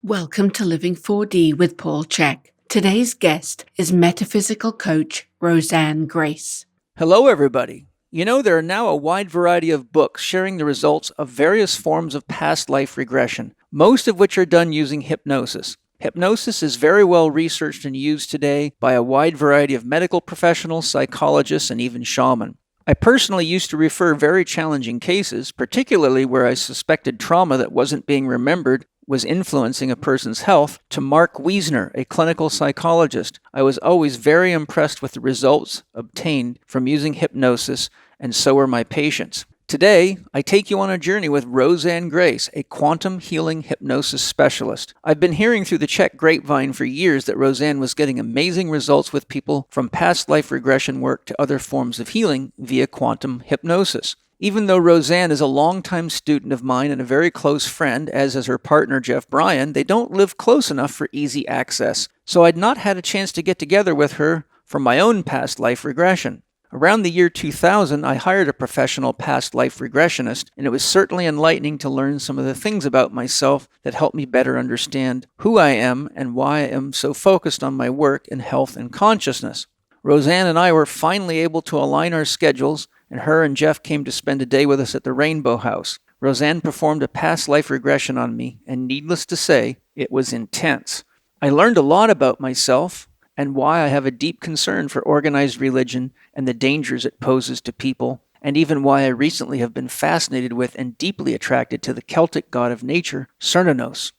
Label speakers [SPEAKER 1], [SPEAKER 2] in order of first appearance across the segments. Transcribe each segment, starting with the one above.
[SPEAKER 1] Welcome to Living 4D with Paul Chek. Today's guest is metaphysical coach Rosanna Grace.
[SPEAKER 2] Hello, everybody. You know, there are now a wide variety of books sharing the results of various forms of past life regression, most of which are done using hypnosis. Hypnosis is very well researched and used today by a wide variety of medical professionals, psychologists, and even shaman. I personally used to refer very challenging cases, particularly where I suspected trauma that wasn't being remembered was influencing a person's health, to Mark Wiesner, a clinical psychologist. I was always very impressed with the results obtained from using hypnosis, and so were my patients. Today, I take you on a journey with Rosanna Grace, a quantum healing hypnosis specialist. I've been hearing through the Chek grapevine for years that Rosanne was getting amazing results with people from past life regression work to other forms of healing via quantum hypnosis. Even though Rosanne is a longtime student of mine and a very close friend, as is her partner Jeff Bryan, they don't live close enough for easy access. So I'd not had a chance to get together with her for my own past life regression. Around the year 2000, I hired a professional past life regressionist, and it was certainly enlightening to learn some of the things about myself that helped me better understand who I am and why I am so focused on my work in health and consciousness. Rosanne and I were finally able to align our schedules, and her and Jeff came to spend a day with us at the Rainbow House. Rosanne performed a past life regression on me, and needless to say, it was intense. I learned a lot about myself and why I have a deep concern for organized religion and the dangers it poses to people, and even why I recently have been fascinated with and deeply attracted to the Celtic god of nature, Cernunnos.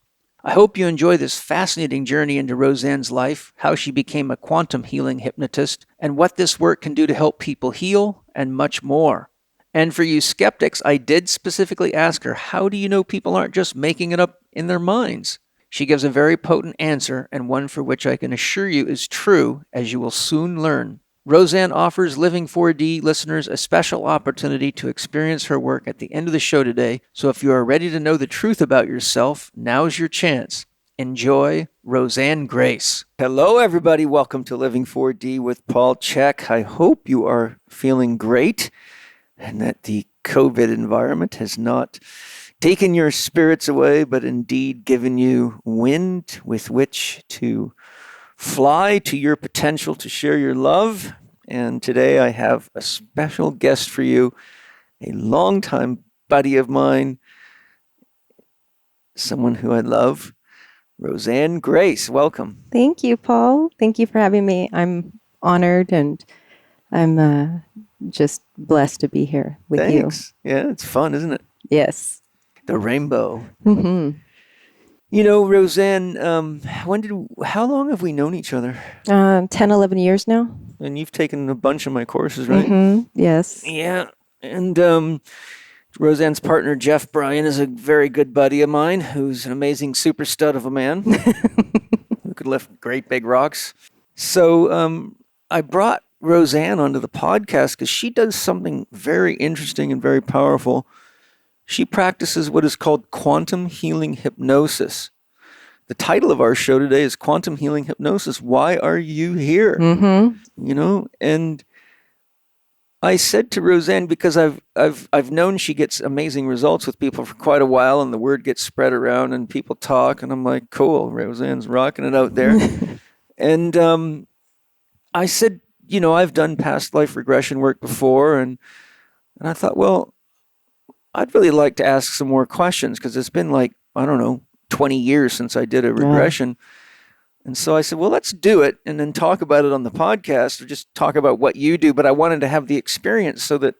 [SPEAKER 2] I hope you enjoy this fascinating journey into Rosanne's life, how she became a quantum healing hypnotist, and what this work can do to help people heal, and much more. And for you skeptics, I did specifically ask her, how do you know people aren't just making it up in their minds? She gives a very potent answer, and one for which I can assure you is true, as you will soon learn. Rosanne offers Living 4D listeners a special opportunity to experience her work at the end of the show today, so if you are ready to know the truth about yourself, now's your chance. Enjoy Rosanna Grace. Hello, everybody. Welcome to Living 4D with Paul Chek. I hope you are feeling great and that the COVID environment has not taken your spirits away, but indeed given you wind with which to fly to your potential to share your love. And today I have a special guest for you, a longtime buddy of mine, someone who I love, Rosanna Grace. Welcome.
[SPEAKER 3] Thank you, Paul. Thank you for having me. I'm honored and I'm just blessed to be here with
[SPEAKER 2] Thanks. You. Yeah, it's fun, isn't it?
[SPEAKER 3] Yes.
[SPEAKER 2] The rainbow.
[SPEAKER 3] Mm-hmm.
[SPEAKER 2] You know, Rosanne, how long have we known each other?
[SPEAKER 3] 10, 11 years now.
[SPEAKER 2] And you've taken a bunch of my courses, right?
[SPEAKER 3] Mm-hmm. Yes.
[SPEAKER 2] Yeah. And Rosanne's partner, Jeff Bryan, is a very good buddy of mine who's an amazing super stud of a man who could lift great big rocks. So I brought Rosanne onto the podcast because she does something very interesting and very powerful. She practices what is called quantum healing hypnosis. The title of our show today is Quantum Healing Hypnosis. Why are you here?
[SPEAKER 3] Mm-hmm.
[SPEAKER 2] You know, and I said to Rosanne, because I've known she gets amazing results with people for quite a while, and the word gets spread around, and people talk, and I'm like, cool, Rosanne's rocking it out there. And I said, you know, I've done past life regression work before, and I thought, well, I'd really like to ask some more questions because it's been like, 20 years since I did a regression. Yeah. And so I said, well, let's do it and then talk about it on the podcast or just talk about what you do. But I wanted to have the experience so that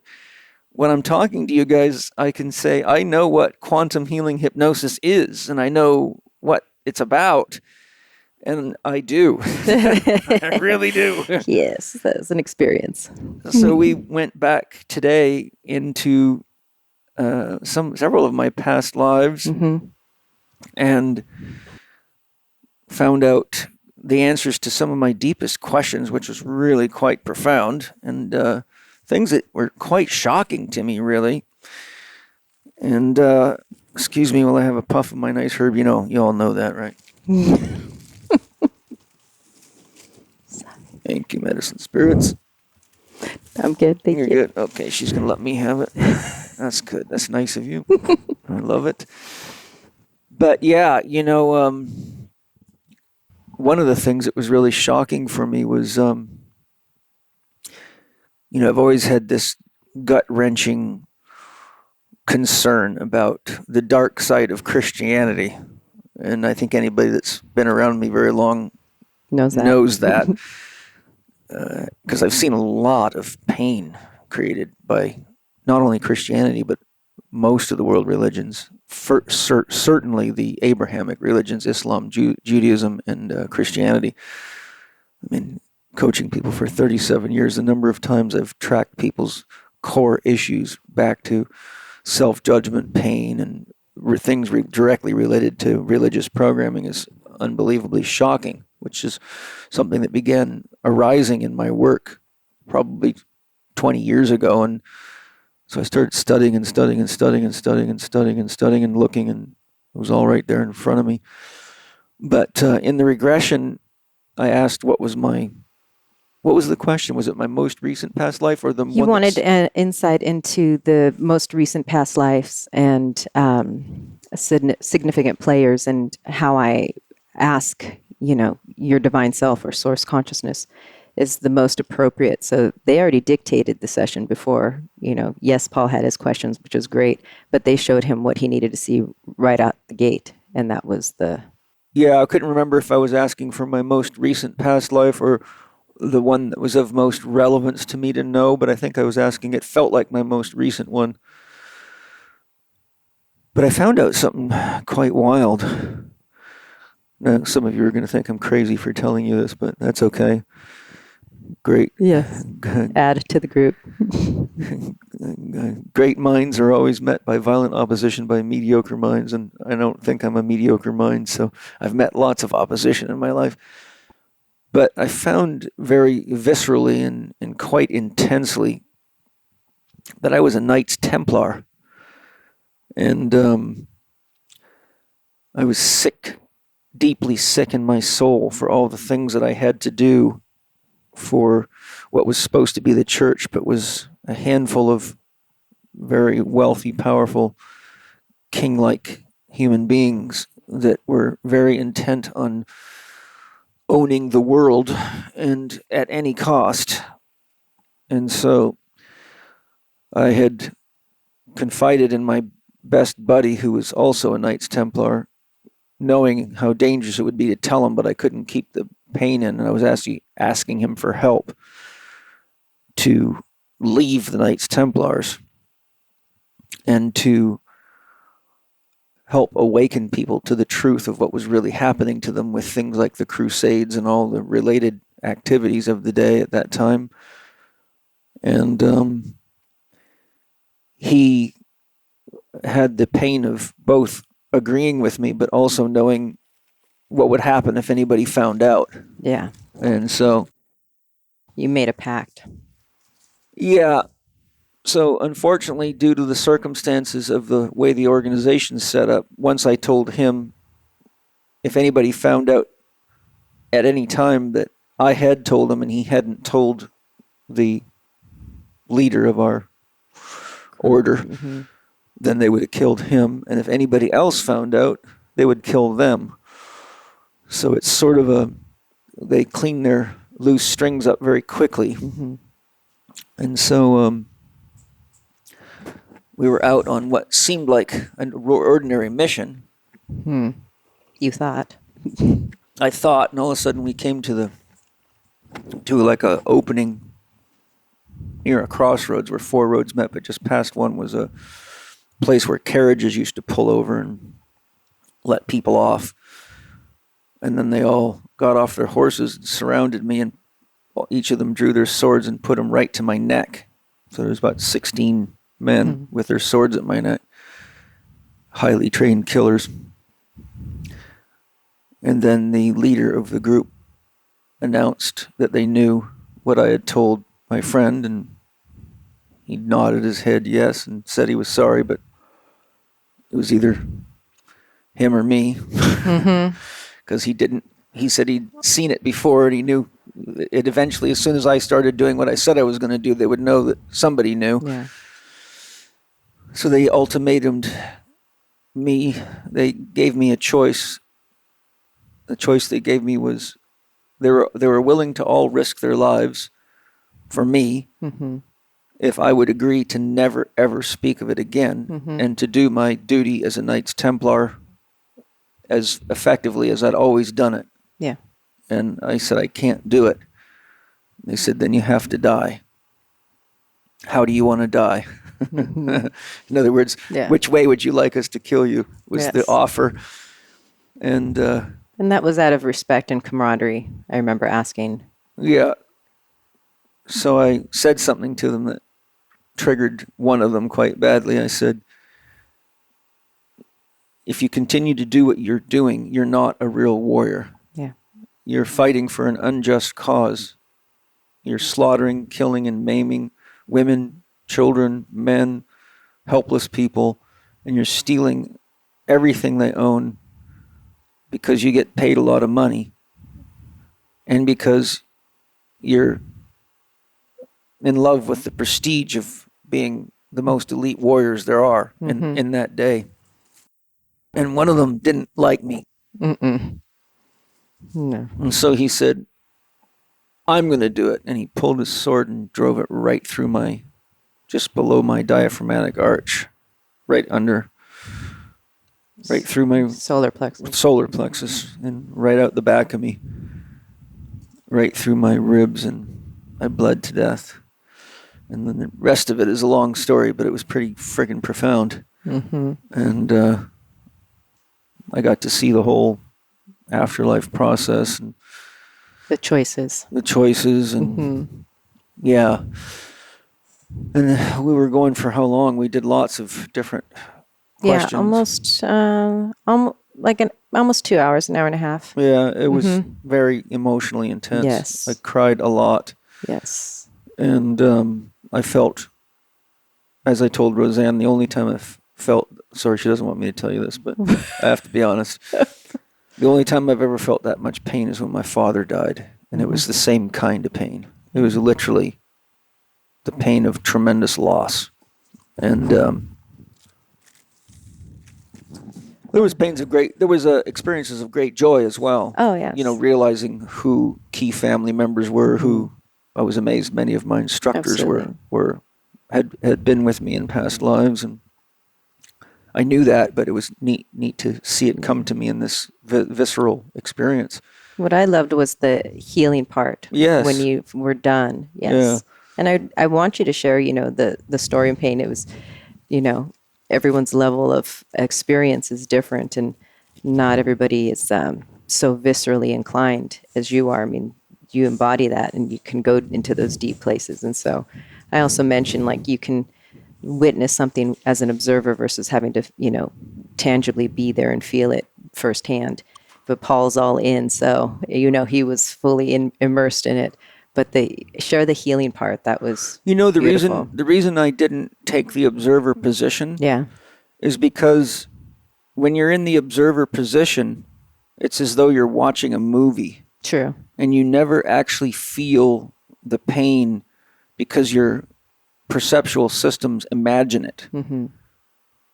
[SPEAKER 2] when I'm talking to you guys, I can say, I know what quantum healing hypnosis is and I know what it's about. And I do. I really do.
[SPEAKER 3] Yes, that's an experience.
[SPEAKER 2] So we went back today into several of my past lives, mm-hmm. and found out the answers to some of my deepest questions, which was really quite profound, and things that were quite shocking to me, really. And excuse me while I have a puff of my nice herb. You all know that, right? Thank you, medicine spirits.
[SPEAKER 3] I'm good, thank you.
[SPEAKER 2] You're good. Okay, she's going to let me have it. That's good. That's nice of you. I love it. But yeah, one of the things that was really shocking for me was, I've always had this gut-wrenching concern about the dark side of Christianity. And I think anybody that's been around me very long knows that. Because I've seen a lot of pain created by not only Christianity, but most of the world religions. Certainly the Abrahamic religions, Islam, Judaism, and Christianity. I mean, coaching people for 37 years, the number of times I've tracked people's core issues back to self-judgment, pain, and things directly related to religious programming is unbelievably shocking, which is something that began arising in my work probably 20 years ago. And so I started studying and looking, and it was all right there in front of me. But in the regression, I asked what was the question? Was it my most recent past life or the one?
[SPEAKER 3] You wanted an insight into the most recent past lives and significant players, and how I ask, your divine self or source consciousness is the most appropriate. So they already dictated the session before, yes, Paul had his questions, which was great, but they showed him what he needed to see right out the gate. And that was
[SPEAKER 2] Yeah, I couldn't remember if I was asking for my most recent past life or the one that was of most relevance to me to know, but I think I was asking, it felt like my most recent one. But I found out something quite wild. Now, some of you are going to think I'm crazy for telling you this, but that's okay. Great.
[SPEAKER 3] Yes. Add to the group.
[SPEAKER 2] Great minds are always met by violent opposition by mediocre minds, and I don't think I'm a mediocre mind, so I've met lots of opposition in my life. But I found very viscerally and quite intensely that I was a Knights Templar. And I was sick, deeply sick in my soul for all the things that I had to do for what was supposed to be the church, but was a handful of very wealthy, powerful, king-like human beings that were very intent on owning the world and at any cost. And so I had confided in my best buddy, who was also a Knights Templar, knowing how dangerous it would be to tell him, but I couldn't keep the pain in, and I was actually asking him for help to leave the Knights Templars and to help awaken people to the truth of what was really happening to them with things like the Crusades and all the related activities of the day at that time. And he had the pain of both agreeing with me, but also knowing what would happen if anybody found out.
[SPEAKER 3] Yeah.
[SPEAKER 2] And so
[SPEAKER 3] you made a pact.
[SPEAKER 2] Yeah. So unfortunately, due to the circumstances of the way the organization's set up, once I told him, if anybody found out at any time that I had told him and he hadn't told the leader of our order, then they would have killed him. And if anybody else found out, they would kill them. So it's sort of they clean their loose strings up very quickly. And so we were out on what seemed like an ordinary mission.
[SPEAKER 3] You thought.
[SPEAKER 2] I thought, and all of a sudden we came to like a opening near a crossroads where four roads met, but just past one was a place where carriages used to pull over and let people off. And then they all got off their horses and surrounded me, and each of them drew their swords and put them right to my neck. So there's about 16 men with their swords at my neck, highly trained killers. And then the leader of the group announced that they knew what I had told my friend, and he nodded his head yes and said he was sorry, but it was either him or me. Because he said he'd seen it before, and he knew it eventually, as soon as I started doing what I said I was going to do, they would know that somebody knew.
[SPEAKER 3] Yeah.
[SPEAKER 2] So they ultimatumed me. They gave me a choice the choice they gave me was they were willing to all risk their lives for me if I would agree to never ever speak of it again and to do my duty as a Knights Templar as effectively as I'd always done it.
[SPEAKER 3] Yeah.
[SPEAKER 2] And I said, I can't do it. They said, then you have to die. How do you want to die? In other words, which way would you like us to kill you was the offer. And
[SPEAKER 3] that was out of respect and camaraderie, I remember asking.
[SPEAKER 2] Yeah. So I said something to them that triggered one of them quite badly. I said, if you continue to do what you're doing, you're not a real warrior.
[SPEAKER 3] Yeah.
[SPEAKER 2] You're fighting for an unjust cause. You're slaughtering, killing, and maiming women, children, men, helpless people, and you're stealing everything they own because you get paid a lot of money and because you're in love with the prestige of being the most elite warriors there are in that day. And one of them didn't like me.
[SPEAKER 3] No.
[SPEAKER 2] And so he said, I'm going to do it. And he pulled his sword and drove it right through just below my diaphragmatic arch, right through my
[SPEAKER 3] solar plexus,
[SPEAKER 2] and right out the back of me, right through my ribs, and I bled to death. And then the rest of it is a long story, but it was pretty friggin' profound. And I got to see the whole afterlife process and
[SPEAKER 3] the choices
[SPEAKER 2] and yeah. And we were going for how long? We did lots of different questions.
[SPEAKER 3] Yeah, almost 2 hours, an hour and a half.
[SPEAKER 2] Yeah, it was very emotionally intense.
[SPEAKER 3] Yes.
[SPEAKER 2] I cried a lot.
[SPEAKER 3] Yes.
[SPEAKER 2] And I felt, as I told Rosanne, the only time I felt, sorry, she doesn't want me to tell you this, but I have to be honest. The only time I've ever felt that much pain is when my father died. And it was the same kind of pain. It was literally the pain of tremendous loss. And there was experiences of great joy as well.
[SPEAKER 3] Oh, yes.
[SPEAKER 2] Realizing who key family members were, who I was amazed many of my instructors had been with me in past lives, and I knew that, but it was neat to see it come to me in this visceral experience.
[SPEAKER 3] What I loved was the healing part.
[SPEAKER 2] Yes.
[SPEAKER 3] When you were done. Yes. Yeah. And I want you to share, the story and pain. It was, everyone's level of experience is different, and not everybody is so viscerally inclined as you are. I mean, you embody that, and you can go into those deep places. And so I also mentioned, you can witness something as an observer versus having to, tangibly be there and feel it firsthand. But Paul's all in, so, he was fully immersed in it. But share the healing part. That was beautiful.
[SPEAKER 2] The reason I didn't take the observer position is because when you're in the observer position, it's as though you're watching a movie.
[SPEAKER 3] True.
[SPEAKER 2] And you never actually feel the pain because your perceptual systems imagine it.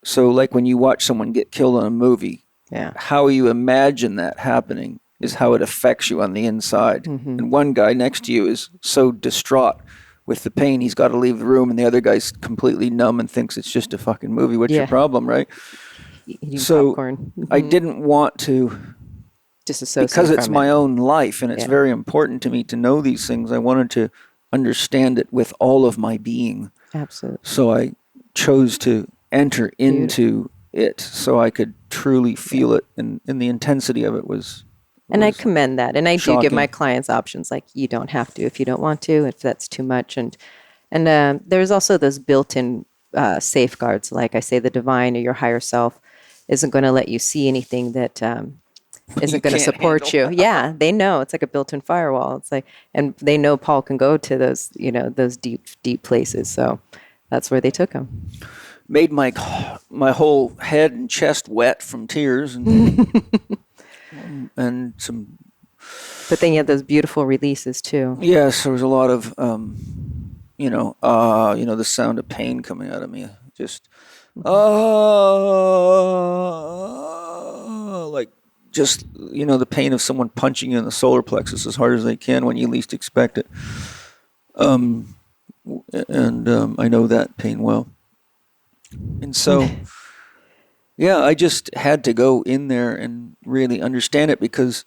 [SPEAKER 2] So like when you watch someone get killed in a movie, how you imagine that happening is how it affects you on the inside. And one guy next to you is so distraught with the pain, he's got to leave the room, and the other guy's completely numb and thinks it's just a fucking movie. What's your problem, right?
[SPEAKER 3] Eating
[SPEAKER 2] so
[SPEAKER 3] popcorn.
[SPEAKER 2] I didn't want to
[SPEAKER 3] disassociate
[SPEAKER 2] because it's
[SPEAKER 3] from
[SPEAKER 2] my
[SPEAKER 3] it.
[SPEAKER 2] own life, and it's very important to me to know these things. I wanted to understand it with all of my being.
[SPEAKER 3] Absolutely.
[SPEAKER 2] So I chose to enter into it so I could truly feel it, and the intensity of it was.
[SPEAKER 3] And I commend that. And I do give
[SPEAKER 2] shocking.
[SPEAKER 3] my clients options, like you don't have to if you don't want to, if that's too much. And there's also those built-in safeguards. Like I say, the divine or your higher self isn't going to let you see anything that isn't going to support you. Yeah, they know. It's like a built-in firewall. It's like, and they know Paul can go to those, those deep, deep places. So that's where they took him.
[SPEAKER 2] Made my whole head and chest wet from tears and and some.
[SPEAKER 3] But then you have those beautiful releases too.
[SPEAKER 2] Yes, there was a lot of the sound of pain coming out of me. Just like just, the pain of someone punching you in the solar plexus as hard as they can when you least expect it. And I know that pain well. And so, yeah, I just had to go in there and really understand it because,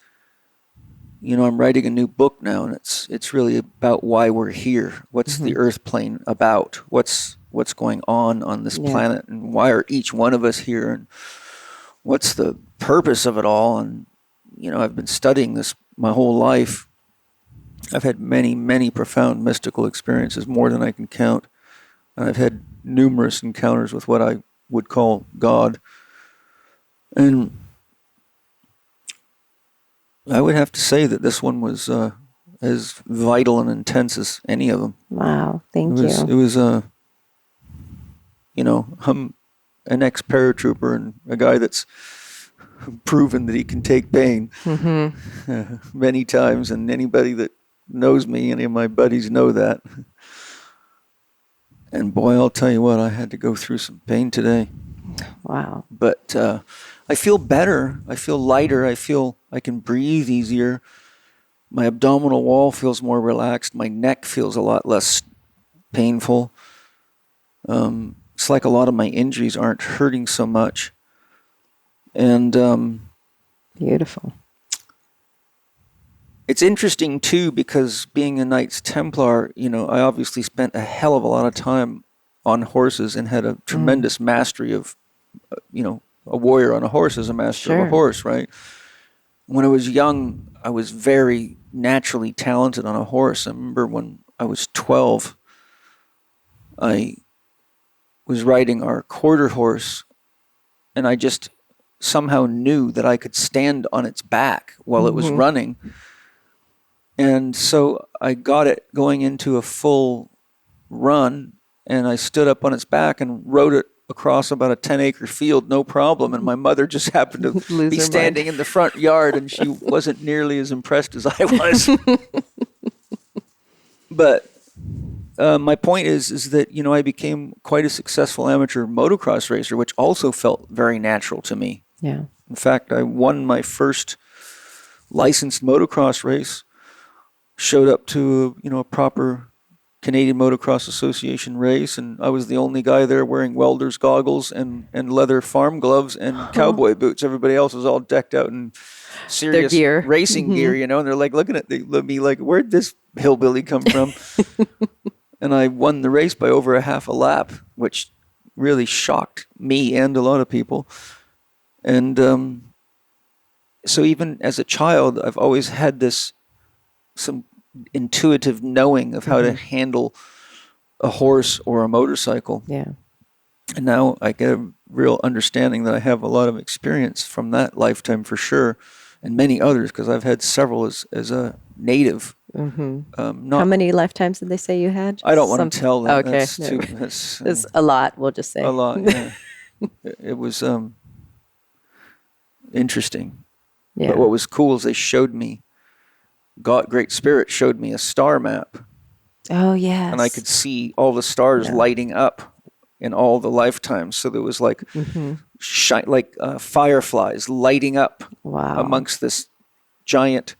[SPEAKER 2] I'm writing a new book now, and it's really about why we're here. What's the Earth plane about? What's going on this planet, and why are each one of us here, and what's the purpose of it all? And I've been studying this my whole life. I've had many, many profound mystical experiences, more than I can count, and I've had numerous encounters with what I would call God. And I would have to say that this one was as vital and intense as any of them.
[SPEAKER 3] Wow, thank you.
[SPEAKER 2] It was I'm an ex-paratrooper and a guy that's proven that he can take pain many times, and anybody that knows me, any of my buddies know that. And boy, I'll tell you what, I had to go through some pain today.
[SPEAKER 3] Wow.
[SPEAKER 2] But I feel better. I feel lighter. I feel I can breathe easier. My abdominal wall feels more relaxed. My neck feels a lot less painful. It's like a lot of my injuries aren't hurting so much. And
[SPEAKER 3] beautiful.
[SPEAKER 2] It's interesting, too, because being a Knights Templar, I obviously spent a hell of a lot of time on horses and had a tremendous mastery of, a warrior on a horse is a master of a horse, right? When I was young, I was very naturally talented on a horse. I remember when I was 12, I was riding our quarter horse, and I just somehow knew that I could stand on its back while it was running. And so I got it going into a full run, and I stood up on its back and rode it across about a 10-acre field, no problem. And my mother just happened to be standing in the front yard, and she wasn't nearly as impressed as I was. But my point is that, I became quite a successful amateur motocross racer, which also felt very natural to me.
[SPEAKER 3] Yeah.
[SPEAKER 2] In fact, I won my first licensed motocross race, showed up to a proper Canadian Motocross Association race, and I was the only guy there wearing welder's goggles and leather farm gloves and cowboy boots. Everybody else was all decked out in serious
[SPEAKER 3] gear.
[SPEAKER 2] racing gear, and they're like looking at me like, where'd this hillbilly come from? And I won the race by over a half a lap, which really shocked me and a lot of people. And so even as a child, I've always had some intuitive knowing of how to handle a horse or a motorcycle.
[SPEAKER 3] Yeah.
[SPEAKER 2] And now I get a real understanding that I have a lot of experience from that lifetime for sure, and many others, because I've had several as a native.
[SPEAKER 3] How many lifetimes did they say you had?
[SPEAKER 2] I don't want to tell that.
[SPEAKER 3] Okay. It's a lot, we'll just say.
[SPEAKER 2] A lot, yeah. It was interesting.
[SPEAKER 3] Yeah.
[SPEAKER 2] But what was cool is they showed me, God, Great Spirit showed me a star map.
[SPEAKER 3] Oh, yes.
[SPEAKER 2] And I could see all the stars lighting up in all the lifetimes. So there was like fireflies lighting up amongst this giant.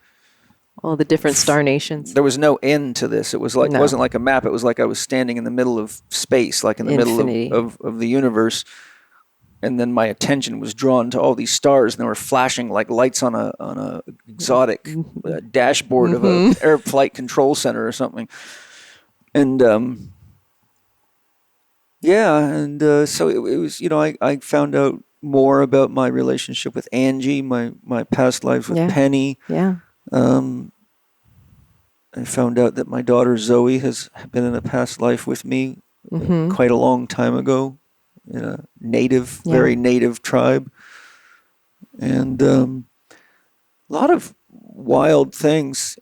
[SPEAKER 3] All the different star nations.
[SPEAKER 2] There was no end to this. It was like it wasn't like a map. It was like I was standing in the middle of space, like in the middle of the universe. And then my attention was drawn to all these stars, and they were flashing like lights on a exotic dashboard of an air flight control center or something. And so it was. I found out more about my relationship with Angie, my past lives with Penny.
[SPEAKER 3] Yeah.
[SPEAKER 2] I found out that my daughter Zoe has been in a past life with me quite a long time ago. In a very native tribe. And a lot of wild things.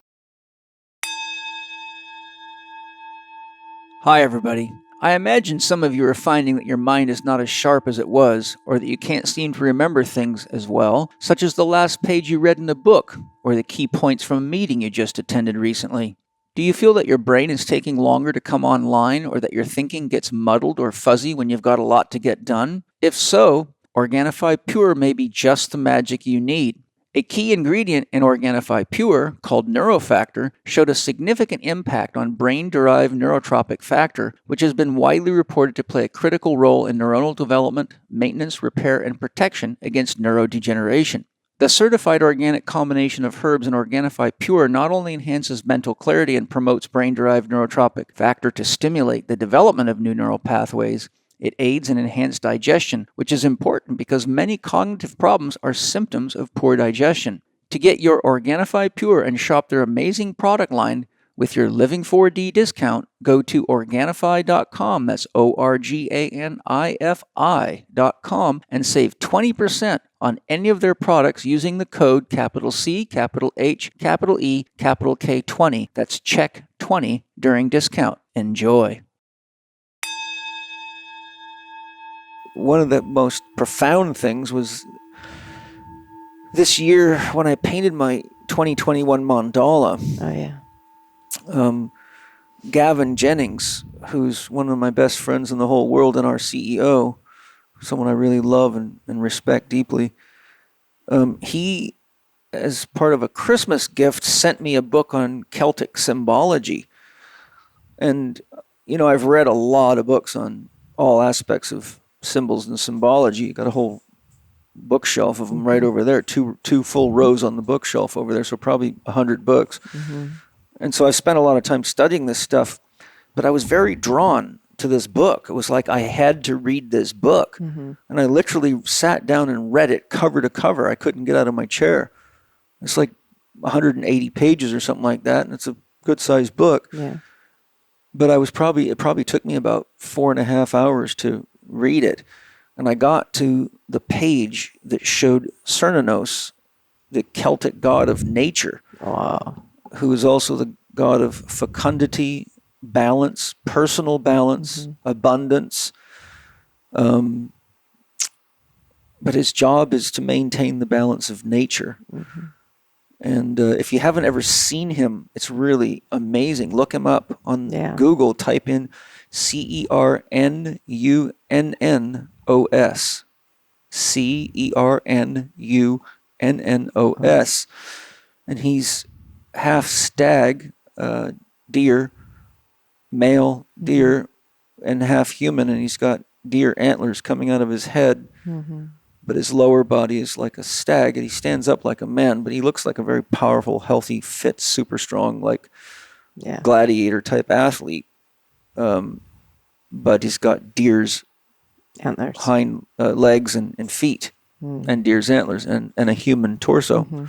[SPEAKER 2] Hi, everybody. I imagine some of you are finding that your mind is not as sharp as it was, or that you can't seem to remember things as well, such as the last page you read in a book, or the key points from a meeting you just attended recently. Do you feel that your brain is taking longer to come online, or that your thinking gets muddled or fuzzy when you've got a lot to get done? If so, Organifi Pure may be just the magic you need. A key ingredient in Organifi Pure, called neurofactor, showed a significant impact on brain-derived neurotropic factor, which has been widely reported to play a critical role in neuronal development, maintenance, repair, and protection against neurodegeneration. The certified organic combination of herbs in Organifi Pure not only enhances mental clarity and promotes brain-derived neurotropic factor to stimulate the development of new neural pathways, it aids in enhanced digestion, which is important because many cognitive problems are symptoms of poor digestion. To get your Organifi Pure and shop their amazing product line with your Living4D discount, go to Organifi.com, that's Organifi.com, and save 20% on any of their products using the code capital C, capital H, capital E, capital K 20, that's Chek 20 during discount. Enjoy. One of the most profound things was this year when I painted my 2021 mandala.
[SPEAKER 3] Oh, yeah.
[SPEAKER 2] Gavin Jennings, who's one of my best friends in the whole world and our CEO, someone I really love and respect deeply, he, as part of a Christmas gift, sent me a book on Celtic symbology. And, I've read a lot of books on all aspects of symbols and symbology. Got a whole bookshelf of them right over there, two full rows on the bookshelf over there, so probably 100 books. Mm-hmm. And so I spent a lot of time studying this stuff, but I was very drawn to this book. It was like I had to read this book. Mm-hmm. And I literally sat down and read it cover to cover. I couldn't get out of my chair. It's like 180 pages or something like that, and it's a good-sized book. Yeah. But it probably took me about 4.5 hours to read it. And I got to the page that showed Cernunnos, the Celtic god of nature. Wow. Who is also the god of fecundity, balance, personal balance, abundance. But his job is to maintain the balance of nature. Mm-hmm. And if you haven't ever seen him, it's really amazing. Look him up on Google. Type in Cernunnos. Cernunnos. And he's half stag, deer, male deer, and half human, and he's got deer antlers coming out of his head, but his lower body is like a stag, and he stands up like a man, but he looks like a very powerful, healthy, fit, super strong, gladiator type athlete. But he's got deer's antlers, hind legs and feet, and deer's antlers, and a human torso,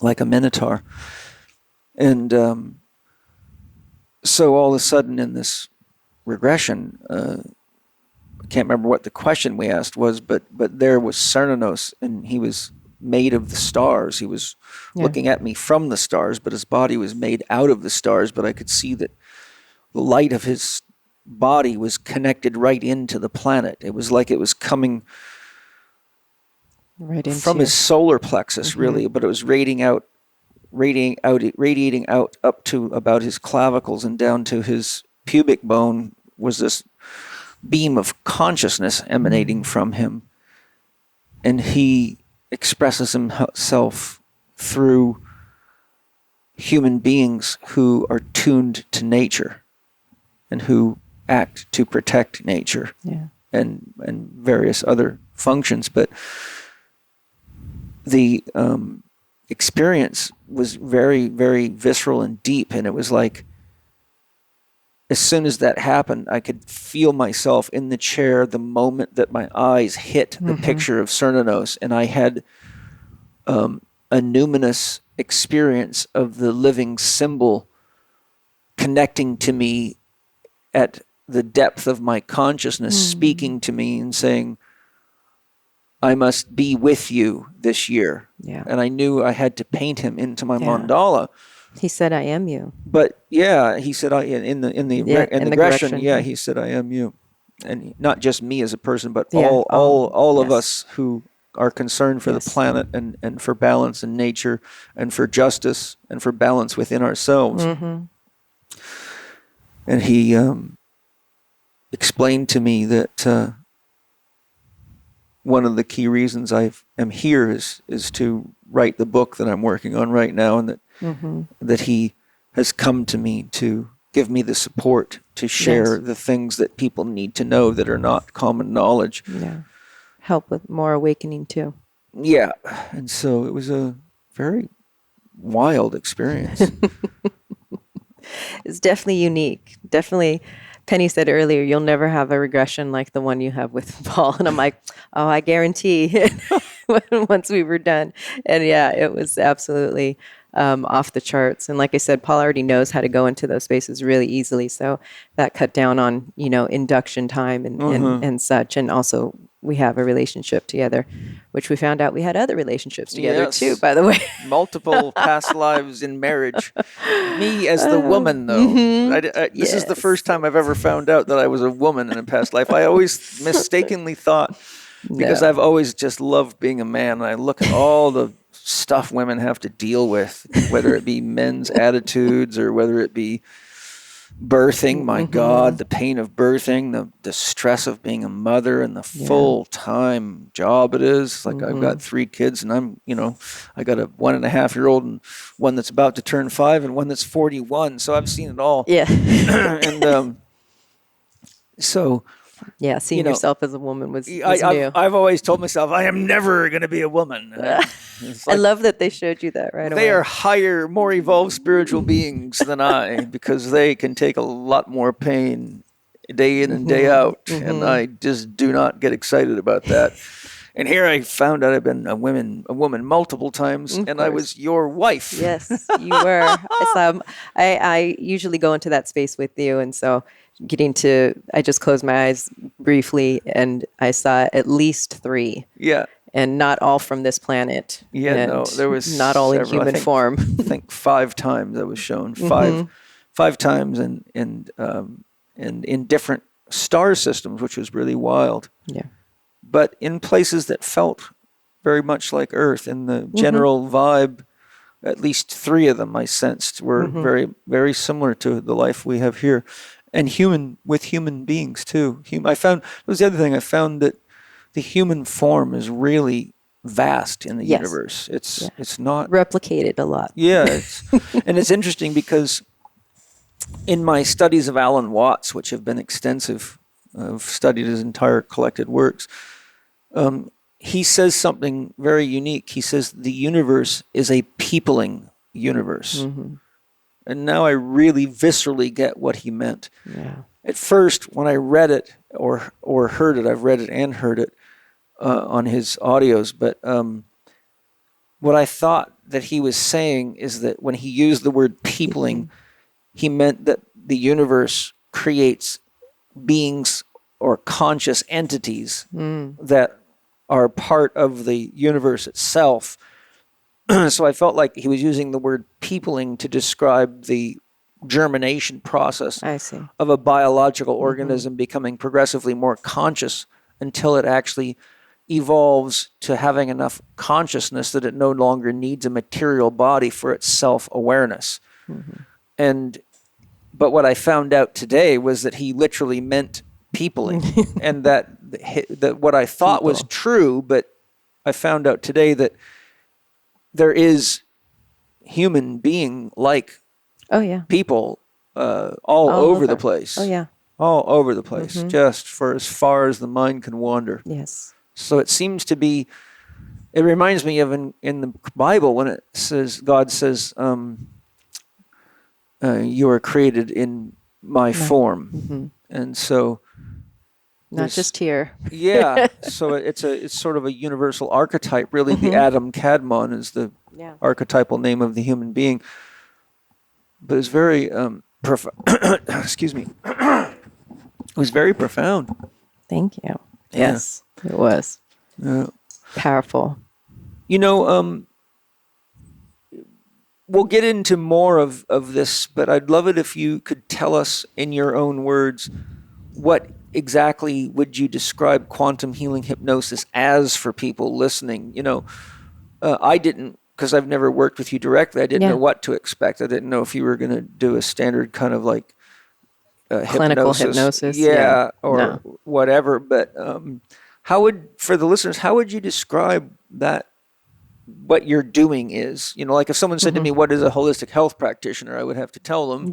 [SPEAKER 2] like a minotaur. And so all of a sudden in this regression, I can't remember what the question we asked was, but there was Cernunnos, and he was made of the stars. He was looking at me from the stars, but his body was made out of the stars, but I could see that the light of his body was connected right into the planet. It was like it was coming from his solar plexus, really, but it was radiating out up to about his clavicles and down to his pubic bone was this beam of consciousness emanating from him. And he expresses himself through human beings who are tuned to nature and who act to protect nature and various other functions. But the experience was very, very visceral and deep, and it was like as soon as that happened, I could feel myself in the chair the moment that my eyes hit the picture of Cernunnos, and I had a numinous experience of the living symbol connecting to me at the depth of my consciousness, speaking to me and saying, I must be with you this year. Yeah. And I knew I had to paint him into my mandala.
[SPEAKER 3] He said, I am you.
[SPEAKER 2] But he said, in the regression, he said, I am you. And not just me as a person, but all of us who are concerned for the planet and for balance in nature and for justice and for balance within ourselves. And he explained to me that one of the key reasons I am here is to write the book that I'm working on right now, and that he has come to me to give me the support to share the things that people need to know that are not common knowledge.
[SPEAKER 3] Yeah. Help with more awakening too.
[SPEAKER 2] Yeah. And so it was a very wild experience.
[SPEAKER 3] It's definitely unique. Definitely. Penny said earlier, you'll never have a regression like the one you have with Paul. And I'm like, oh, I guarantee once we were done. And yeah, it was absolutely off the charts. And like I said, Paul already knows how to go into those spaces really easily. So that cut down on, induction time and such. And also we have a relationship together, which we found out we had other relationships together too, by the way.
[SPEAKER 2] Multiple past lives in marriage. Me as the woman, though. This is the first time I've ever found out that I was a woman in a past life. I always mistakenly thought, because I've always just loved being a man, and I look at all the stuff women have to deal with, whether it be men's attitudes or whether it be birthing, my God, the pain of birthing, the stress of being a mother, and the full-time job it is. Like I've got 3 kids, and I got a 1.5-year-old and one that's about to turn 5 and one that's 41. So I've seen it all. Yeah. And so...
[SPEAKER 3] Yeah, seeing yourself as a woman was new.
[SPEAKER 2] I've always told myself, I am never going to be a woman.
[SPEAKER 3] I love that they showed you that right away.
[SPEAKER 2] They are higher, more evolved spiritual beings than I, because they can take a lot more pain day in and day out. And I just do not get excited about that. And here I found out I've been a woman multiple times, and I was your wife.
[SPEAKER 3] Yes, you were. I usually go into that space with you, and so I just closed my eyes briefly, and I saw at least 3.
[SPEAKER 2] Yeah.
[SPEAKER 3] And not all from this planet.
[SPEAKER 2] Yeah,
[SPEAKER 3] and
[SPEAKER 2] no, there was
[SPEAKER 3] not all
[SPEAKER 2] several,
[SPEAKER 3] in human form.
[SPEAKER 2] I think 5 times I was shown. Five times, and in different star systems, which was really wild. Yeah. But in places that felt very much like Earth, in the general vibe, at least 3 of them I sensed were very, very similar to the life we have here, and with human beings too. I found, that was the other thing, I found that the human form is really vast in the universe. It's not
[SPEAKER 3] replicated a lot.
[SPEAKER 2] Yeah, and it's interesting because in my studies of Alan Watts, which have been extensive, I've studied his entire collected works. He says something very unique. He says the universe is a peopling universe. And now I really viscerally get what he meant. Yeah. At first, when I read it or heard it, I've read it and heard it on his audios, but what I thought that he was saying is that when he used the word peopling, he meant that the universe creates beings or conscious entities that are part of the universe itself. So I felt like he was using the word peopling to describe the germination process of a biological organism becoming progressively more conscious until it actually evolves to having enough consciousness that it no longer needs a material body for its self-awareness. But what I found out today was that he literally meant peopling, and that what I thought was true, but I found out today that there is human being like people all over the place. All over the place, just for as far as the mind can wander. Yes. So it seems to be, it reminds me of in the Bible when it says, God says, you are created in my form. And so
[SPEAKER 3] not just here.
[SPEAKER 2] So it's sort of a universal archetype, really. The Adam Kadmon is the archetypal name of the human being. But it's very excuse me. It was very profound.
[SPEAKER 3] Thank you. Yes, it was. Powerful.
[SPEAKER 2] We'll get into more of this, but I'd love it if you could tell us in your own words, what exactly would you describe quantum healing hypnosis as for people listening? I didn't, because I've never worked with you directly, I didn't know what to expect. I didn't know if you were going to do a standard kind of like
[SPEAKER 3] clinical hypnosis.
[SPEAKER 2] Or whatever. But for the listeners, how would you describe that? What you're doing is, like if someone said to me, "What is a holistic health practitioner?" I would have to tell them.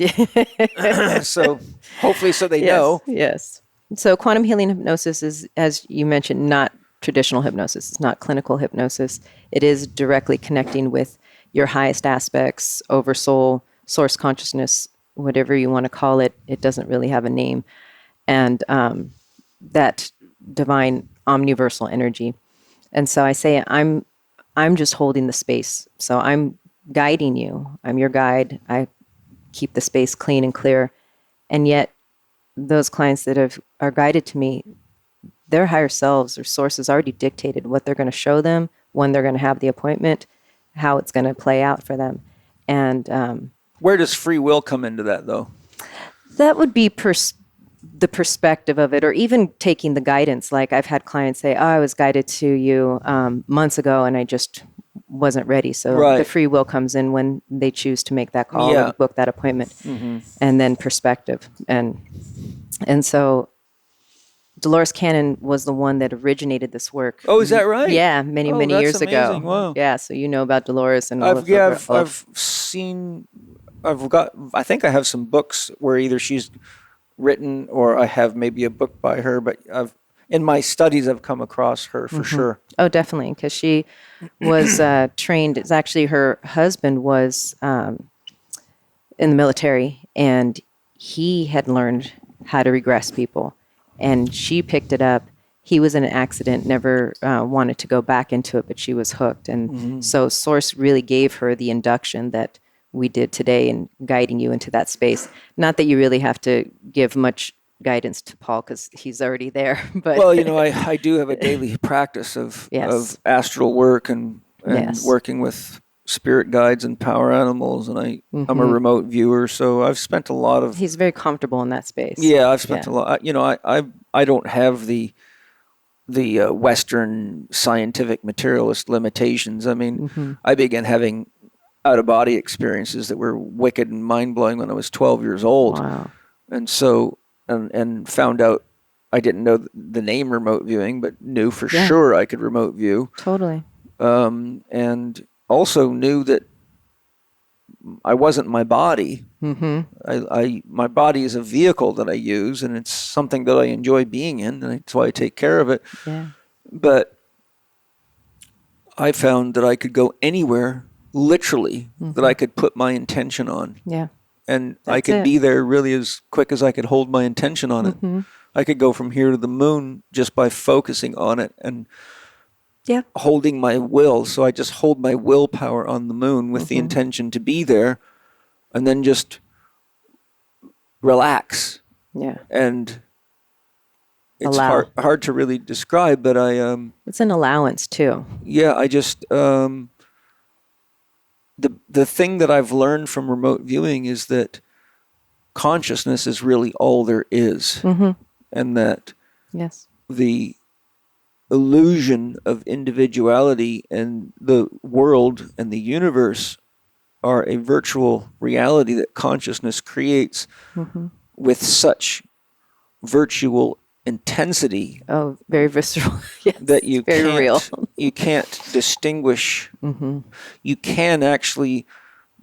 [SPEAKER 2] So hopefully, they know.
[SPEAKER 3] Yes. So quantum healing hypnosis is, as you mentioned, not traditional hypnosis. It's not clinical hypnosis. It is directly connecting with your highest aspects, oversoul, source consciousness, whatever you want to call it. It doesn't really have a name. And that divine omniversal energy. And so I say, I'm just holding the space. So I'm guiding you. I'm your guide. I keep the space clean and clear. And yet those clients that are guided to me, their higher selves or sources already dictated what they're going to show them, when they're going to have the appointment, how it's going to play out for them. And
[SPEAKER 2] where does free will come into that, though?
[SPEAKER 3] That would be the perspective of it, or even taking the guidance. Like I've had clients say, I was guided to you months ago and I just wasn't ready. So the free will comes in when they choose to make that call or book that appointment. And then perspective. And so Dolores Cannon was the one that originated this work.
[SPEAKER 2] Oh, is that right?
[SPEAKER 3] Yeah, many years
[SPEAKER 2] amazing.
[SPEAKER 3] ago.
[SPEAKER 2] Wow.
[SPEAKER 3] Yeah, so you know about Dolores and all
[SPEAKER 2] I've seen, I think I have some books where either she's written or I have maybe a book by her, but in my studies I've come across her for sure.
[SPEAKER 3] Oh, definitely, because she was trained. It's actually her husband was in the military, and he had learned how to regress people, and she picked it up. He was in an accident, never wanted to go back into it, but she was hooked. And so Source really gave her the induction that we did today in guiding you into that space. Not that you really have to give much guidance to Paul because he's already there. But
[SPEAKER 2] well, I do have a daily practice of astral work and working with spirit guides and power animals, and I'm a remote viewer, so I've spent a lot of.
[SPEAKER 3] He's very comfortable in that space.
[SPEAKER 2] Yeah, I've spent a lot. I don't have the Western scientific materialist limitations. I mean, I began having out-of-body experiences that were wicked and mind-blowing when I was 12 years old.
[SPEAKER 3] Wow.
[SPEAKER 2] And so, and found out I didn't know the name remote viewing, but knew for sure I could remote view.
[SPEAKER 3] Totally.
[SPEAKER 2] And also knew that I wasn't my body. My body is a vehicle that I use, and it's something that I enjoy being in, and that's why I take care of it. Yeah. But I found that I could go anywhere, literally, that I could put my intention on. Yeah. And I could be there really as quick as I could hold my intention on it. I could go from here to the moon just by focusing on it and holding my will. So I just hold my willpower on the moon with the intention to be there, and then just relax. Yeah. And it's hard to really describe, but
[SPEAKER 3] it's an allowance too.
[SPEAKER 2] Yeah, I just the thing that I've learned from remote viewing is that consciousness is really all there is. And that the illusion of individuality and the world and the universe are a virtual reality that consciousness creates with such virtual intensity.
[SPEAKER 3] Oh, very visceral. Yes,
[SPEAKER 2] that you
[SPEAKER 3] very real.
[SPEAKER 2] You can't distinguish. You can actually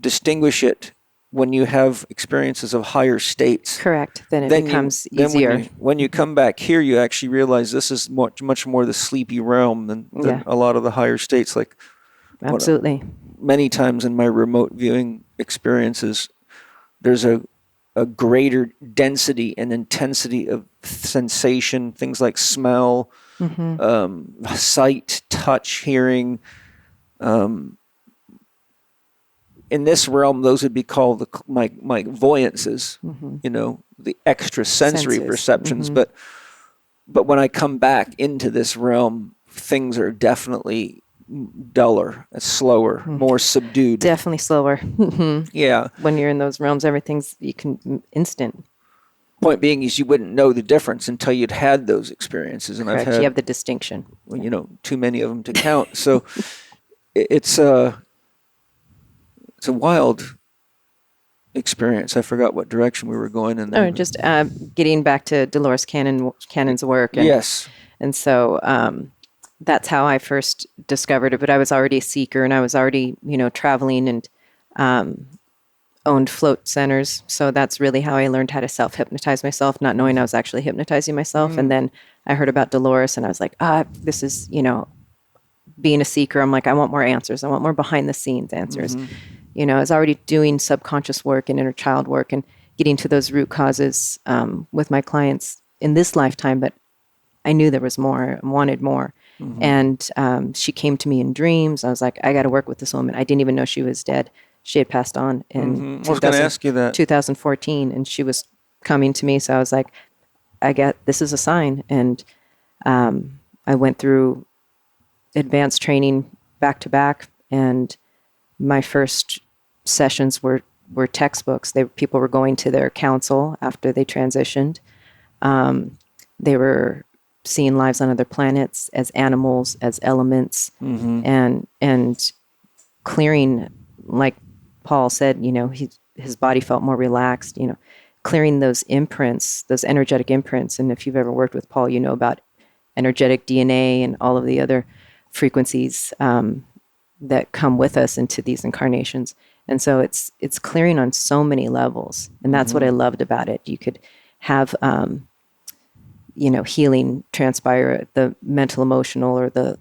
[SPEAKER 2] distinguish it when you have experiences of higher states.
[SPEAKER 3] Correct. Then it becomes easier.
[SPEAKER 2] When you come back here, you actually realize this is much more the sleepy realm than a lot of the higher states. Like,
[SPEAKER 3] absolutely.
[SPEAKER 2] Many times in my remote viewing experiences, there's a greater density and intensity of sensation, things like smell, sight, touch, hearing. In this realm, those would be called my voyances, the extrasensory perceptions. But when I come back into this realm, things are definitely duller, slower, more subdued.
[SPEAKER 3] Definitely slower.
[SPEAKER 2] Yeah.
[SPEAKER 3] When you're in those realms, everything's instant.
[SPEAKER 2] Point being is you wouldn't know the difference until you'd had those experiences. And
[SPEAKER 3] Correct. You have the distinction.
[SPEAKER 2] Too many of them to count. So it's a wild experience? I forgot what direction we were going in there.
[SPEAKER 3] Oh, just getting back to Dolores Cannon's work. And,
[SPEAKER 2] Yes.
[SPEAKER 3] And so that's how I first discovered it. But I was already a seeker, and I was already, traveling and owned float centers. So that's really how I learned how to self-hypnotize myself, not knowing I was actually hypnotizing myself. And then I heard about Dolores, and I was like, this is, being a seeker. I'm like, I want more answers. I want more behind the scenes answers. I was already doing subconscious work and inner child work and getting to those root causes with my clients in this lifetime. But I knew there was more. I wanted more. And she came to me in dreams. I was like, I got to work with this woman. I didn't even know she was dead. She had passed on in
[SPEAKER 2] I was going to ask you that.
[SPEAKER 3] 2014, and she was coming to me. So I was like, this is a sign. And I went through advanced training back to back, and my first sessions were textbooks. People were going to their council after they transitioned. They were seeing lives on other planets as animals, as elements, and clearing, like Paul said, his body felt more relaxed, clearing those imprints, those energetic imprints. And if you've ever worked with Paul, you know about energetic DNA and all of the other frequencies that come with us into these incarnations. And so it's clearing on so many levels. And that's what I loved about it. You could have, healing transpire at the mental, emotional, or the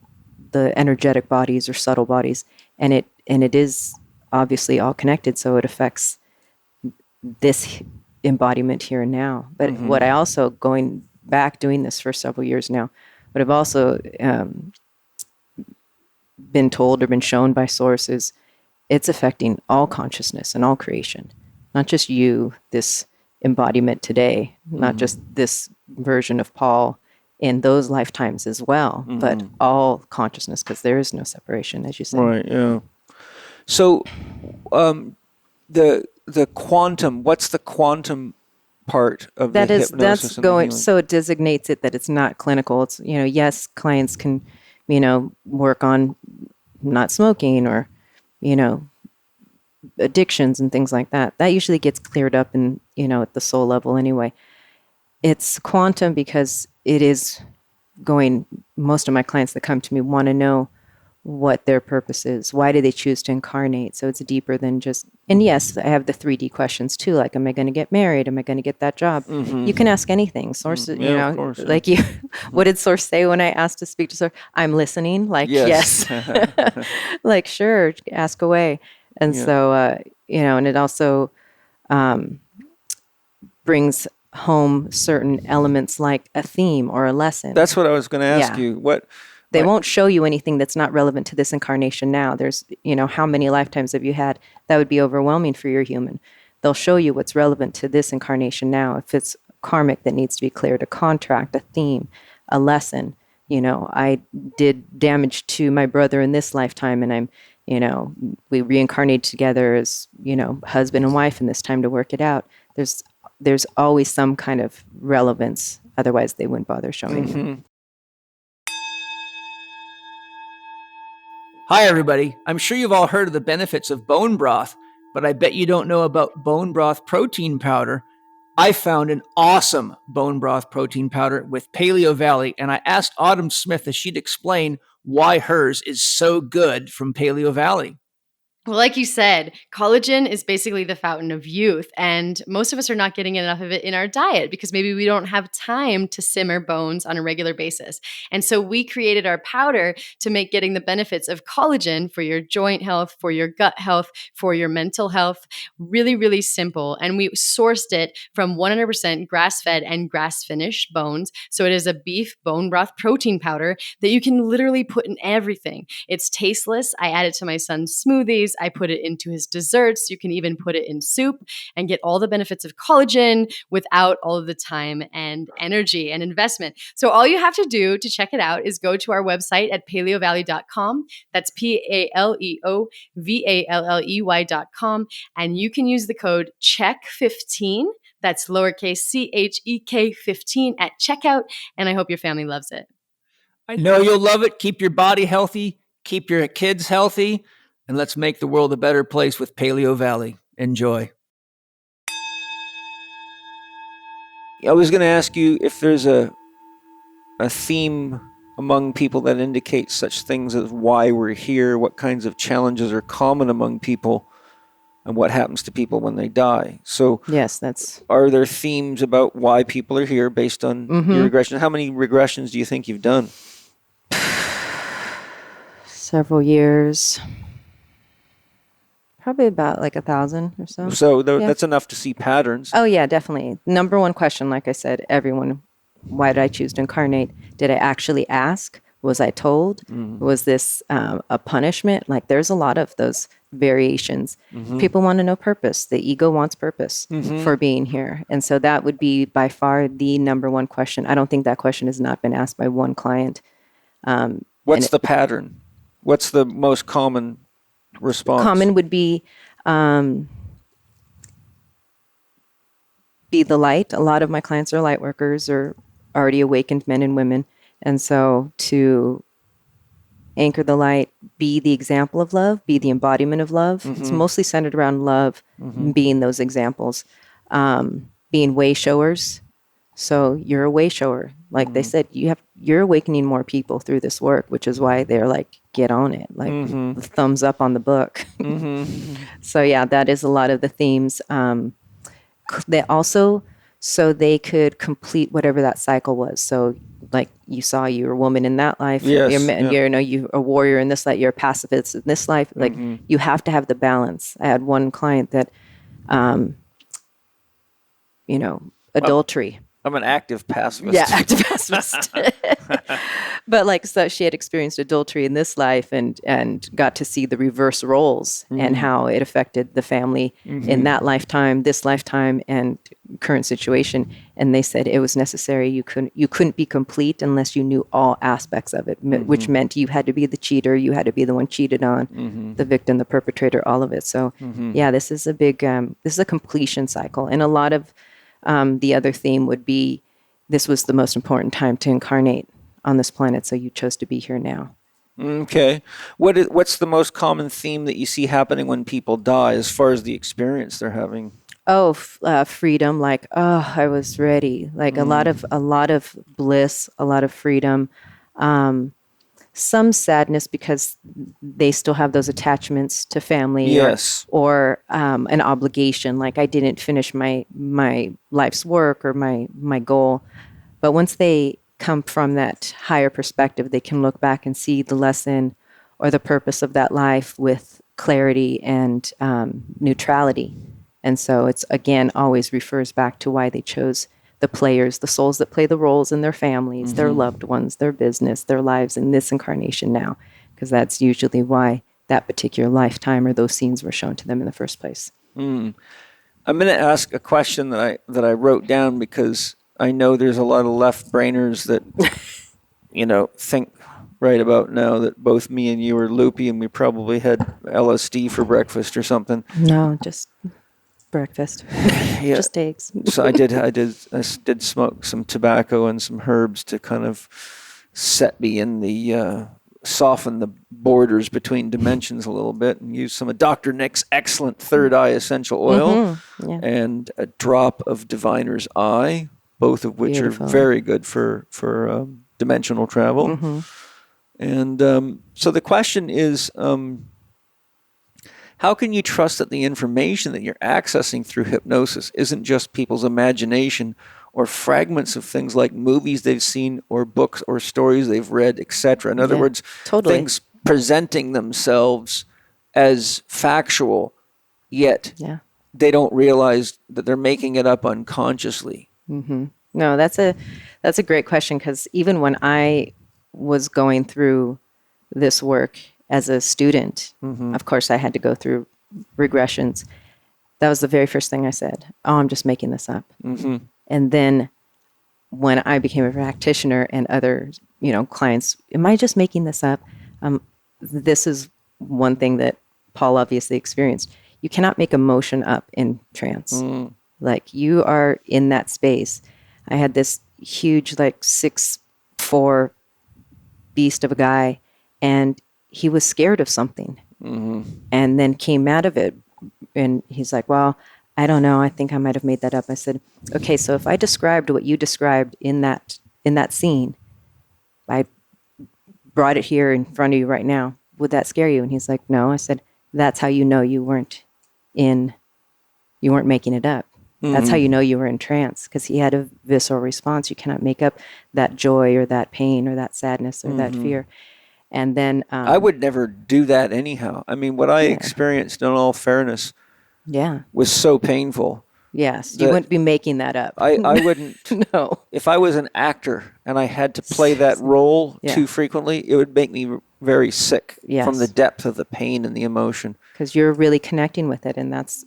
[SPEAKER 3] energetic bodies or subtle bodies. And it is obviously all connected. So it affects this embodiment here and now. But what I also, going back doing this for several years now, but I've also been told or been shown by sources, it's affecting all consciousness and all creation, not just you, this embodiment today, not just this version of Paul in those lifetimes as well, but all consciousness, because there is no separation, as you said.
[SPEAKER 2] Right, yeah. So the quantum, what's the quantum part of the hypnosis?
[SPEAKER 3] That's
[SPEAKER 2] and the
[SPEAKER 3] going,
[SPEAKER 2] healing?
[SPEAKER 3] so it designates it that it's not clinical. It's, yes, clients can, work on not smoking or, addictions and things like that. That usually gets cleared up in, at the soul level anyway. It's quantum because it is going, most of my clients that come to me want to know what their purpose is. Why do they choose to incarnate? So it's deeper than just, and yes, I have the 3D questions too, like, am I going to get married? Am I going to get that job? You can ask anything. Source,
[SPEAKER 2] of course, yeah.
[SPEAKER 3] like you, what did Source say when I asked to speak to Source? I'm listening. Like, yes. Like, sure, ask away. And so, and it also brings home certain elements like a theme or a lesson.
[SPEAKER 2] That's what I was going to ask you.
[SPEAKER 3] They won't show you anything that's not relevant to this incarnation now. There's, how many lifetimes have you had? That would be overwhelming for your human. They'll show you what's relevant to this incarnation now. If it's karmic that needs to be cleared, a contract, a theme, a lesson. I did damage to my brother in this lifetime, and I'm, we reincarnated together as, husband and wife, and this time to work it out. There's always some kind of relevance. Otherwise, they wouldn't bother showing you.
[SPEAKER 2] Hi, everybody. I'm sure you've all heard of the benefits of bone broth, but I bet you don't know about bone broth protein powder. I found an awesome bone broth protein powder with Paleo Valley, and I asked Autumn Smith if she'd explain why hers is so good from Paleo Valley.
[SPEAKER 4] Well, like you said, collagen is basically the fountain of youth, and most of us are not getting enough of it in our diet because maybe we don't have time to simmer bones on a regular basis. And so we created our powder to make getting the benefits of collagen for your joint health, for your gut health, for your mental health really, really simple. And we sourced it from 100% grass-fed and grass-finished bones. So it is a beef bone broth protein powder that you can literally put in everything. It's tasteless. I add it to my son's smoothies. I put it into his desserts. You can even put it in soup and get all the benefits of collagen without all of the time and energy and investment. So all you have to do to check it out is go to our website at paleovalley.com. That's PALEOVALLEY.com. And you can use the code CHEK15. That's lowercase CHEK 15 at checkout. And I hope your family loves it.
[SPEAKER 2] I know you'll love it. Keep your body healthy. Keep your kids healthy. And let's make the world a better place with Paleo Valley. Enjoy. I was going to ask you if there's a theme among people that indicates such things as why we're here, what kinds of challenges are common among people, and what happens to people when they die. So,
[SPEAKER 3] Yes, that's
[SPEAKER 2] are there themes about why people are here based on your regression? How many regressions do you think you've done?
[SPEAKER 3] several years. Probably about like 1,000 or so.
[SPEAKER 2] So that's enough to see patterns.
[SPEAKER 3] Oh, yeah, definitely. Number one question, like I said, everyone, why did I choose to incarnate? Did I actually ask? Was I told? Was this a punishment? Like, there's a lot of those variations. People want to know purpose. The ego wants purpose for being here. And so that would be by far the number one question. I don't think that question has not been asked by one client.
[SPEAKER 2] What's the pattern? What's the most common response?
[SPEAKER 3] Common would be the light. A lot of my clients are light workers or already awakened men and women. And so to anchor the light, be the example of love, be the embodiment of love. It's mostly centered around love, being those examples, being way showers. So you're a way shower. Like they said, you're awakening more people through this work, which is why they're like, get on it, like the thumbs up on the book. So yeah, that is a lot of the themes. They also, so they could complete whatever that cycle was. So like you saw, you're a woman in that life.
[SPEAKER 2] Yes,
[SPEAKER 3] you're a warrior in this life. You're a pacifist in this life. Like you have to have the balance. I had one client that, adultery.
[SPEAKER 2] I'm an active pacifist.
[SPEAKER 3] Yeah, active pacifist. But like, so she had experienced adultery in this life and got to see the reverse roles and how it affected the family in that lifetime, this lifetime, and current situation. And they said it was necessary. You couldn't be complete unless you knew all aspects of it, which meant you had to be the cheater, you had to be the one cheated on, the victim, the perpetrator, all of it. So yeah, this is a big, this is a completion cycle. And a lot of the other theme would be, this was the most important time to incarnate on this planet, so you chose to be here now.
[SPEAKER 2] Okay. What's the most common theme that you see happening when people die as far as the experience they're having?
[SPEAKER 3] Oh, freedom, like, oh, I was ready. Like a lot of bliss, a lot of freedom. Some sadness because they still have those attachments to family,
[SPEAKER 2] yes,
[SPEAKER 3] or an obligation, like I didn't finish my life's work or my goal. But once they come from that higher perspective, they can look back and see the lesson or the purpose of that life with clarity and neutrality. And so it's, again, always refers back to why they chose the players, the souls that play the roles in their families, their loved ones, their business, their lives in this incarnation now, because that's usually why that particular lifetime or those scenes were shown to them in the first place.
[SPEAKER 2] I'm going to ask a question that I wrote down because I know there's a lot of left-brainers that, think right about now that both me and you are loopy and we probably had LSD for breakfast or something.
[SPEAKER 3] No, just breakfast.
[SPEAKER 2] Yeah.
[SPEAKER 3] Just eggs.
[SPEAKER 2] So I did smoke some tobacco and some herbs to kind of set me in the soften the borders between dimensions a little bit, and use some of Dr. Nick's excellent third eye essential oil and a drop of Diviner's Eye, both of which
[SPEAKER 3] Beautiful.
[SPEAKER 2] are very good for dimensional travel. And so the question is, how can you trust that the information that you're accessing through hypnosis isn't just people's imagination or fragments of things like movies they've seen or books or stories they've read, etc.? In other words,
[SPEAKER 3] totally.
[SPEAKER 2] Things presenting themselves as factual, yet they don't realize that they're making it up unconsciously.
[SPEAKER 3] No, that's a great question, because even when I was going through this work as a student, of course, I had to go through regressions. That was the very first thing I said. Oh, I'm just making this up. And then when I became a practitioner and other, clients, am I just making this up? This is one thing that Paul obviously experienced. You cannot make emotion up in trance. Like, you are in that space. I had this huge, 6'4" beast of a guy, and he was scared of something, and then came out of it. And he's like, well, I don't know. I think I might have made that up. I said, okay, so if I described what you described in that scene, I brought it here in front of you right now, would that scare you? And he's like, no. I said, that's how you know you weren't making it up. That's how you know you were in trance, because he had a visceral response. You cannot make up that joy or that pain or that sadness or that fear. And then
[SPEAKER 2] I would never do that anyhow. I mean, what I experienced, in all fairness, was so painful.
[SPEAKER 3] Yes, you wouldn't be making that up.
[SPEAKER 2] I wouldn't.
[SPEAKER 3] No.
[SPEAKER 2] If I was an actor and I had to play that role too frequently, it would make me very sick from the depth of the pain and the emotion.
[SPEAKER 3] Because you're really connecting with it, and that's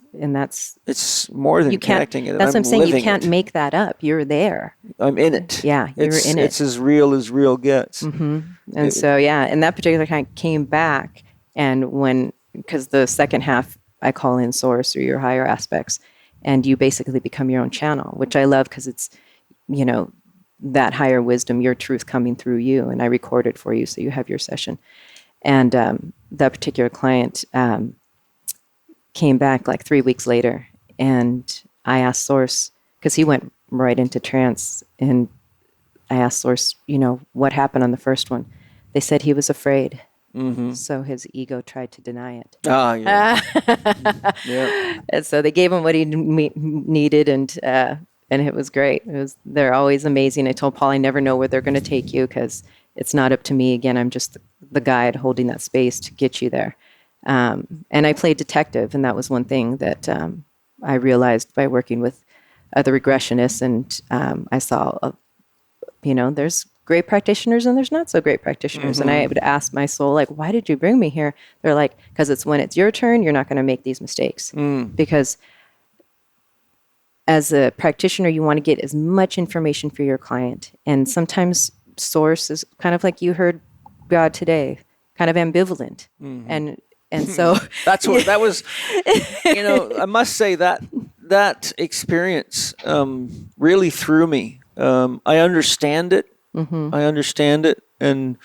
[SPEAKER 2] it's more than connecting it.
[SPEAKER 3] That's what I'm saying. You can't make that up. You're there.
[SPEAKER 2] I'm in it.
[SPEAKER 3] Yeah, you're in it.
[SPEAKER 2] It's as real gets.
[SPEAKER 3] And so, and that particular kind came back, and because the second half I call in source or your higher aspects, and you basically become your own channel, which I love because it's, that higher wisdom, your truth coming through you, and I record it for you, so you have your session. And that particular client came back like 3 weeks later, and I asked Source, because he went right into trance, and I asked Source, what happened on the first one? They said he was afraid. So his ego tried to deny it.
[SPEAKER 2] Yeah.
[SPEAKER 3] And so they gave him what he needed, and it was great. They're always amazing. I told Paul, I never know where they're going to take you, because it's not up to me. Again, I'm just the guide holding that space to get you there. And I played detective, and that was one thing that I realized by working with other regressionists, and I saw, there's great practitioners and there's not so great practitioners. And I would ask my soul, like, why did you bring me here? They're like, because it's when it's your turn, you're not going to make these mistakes. Because as a practitioner, you want to get as much information for your client. And sometimes source is kind of like you heard God today, kind of ambivalent. And so
[SPEAKER 2] that's what that was. I must say that experience really threw me. I understand it. I understand it, and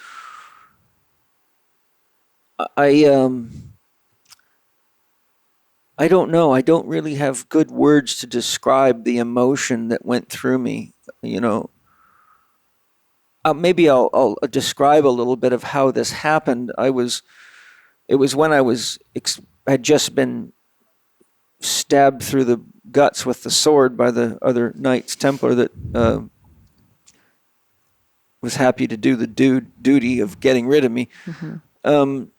[SPEAKER 2] I don't know. I don't really have good words to describe the emotion that went through me. Maybe I'll describe a little bit of how this happened. It was when I had just been stabbed through the guts with the sword by the other Knights Templar that was happy to do the duty of getting rid of me. And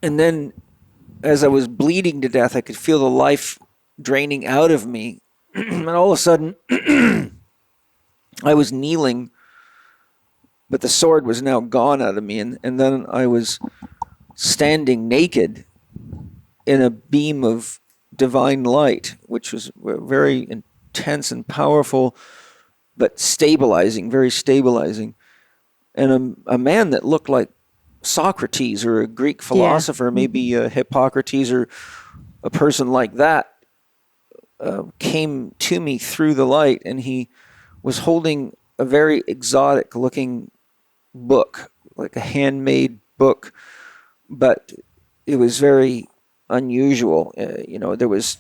[SPEAKER 2] then as I was bleeding to death, I could feel the life draining out of me. And all of a sudden, I was kneeling, but the sword was now gone out of me. And then I was standing naked in a beam of divine light, which was very intense and powerful, but stabilizing, very stabilizing. And a man that looked like Socrates or a Greek philosopher, maybe Hippocrates or a person like that, came to me through the light, and he was holding a very exotic-looking book, like a handmade book, but it was very unusual. There was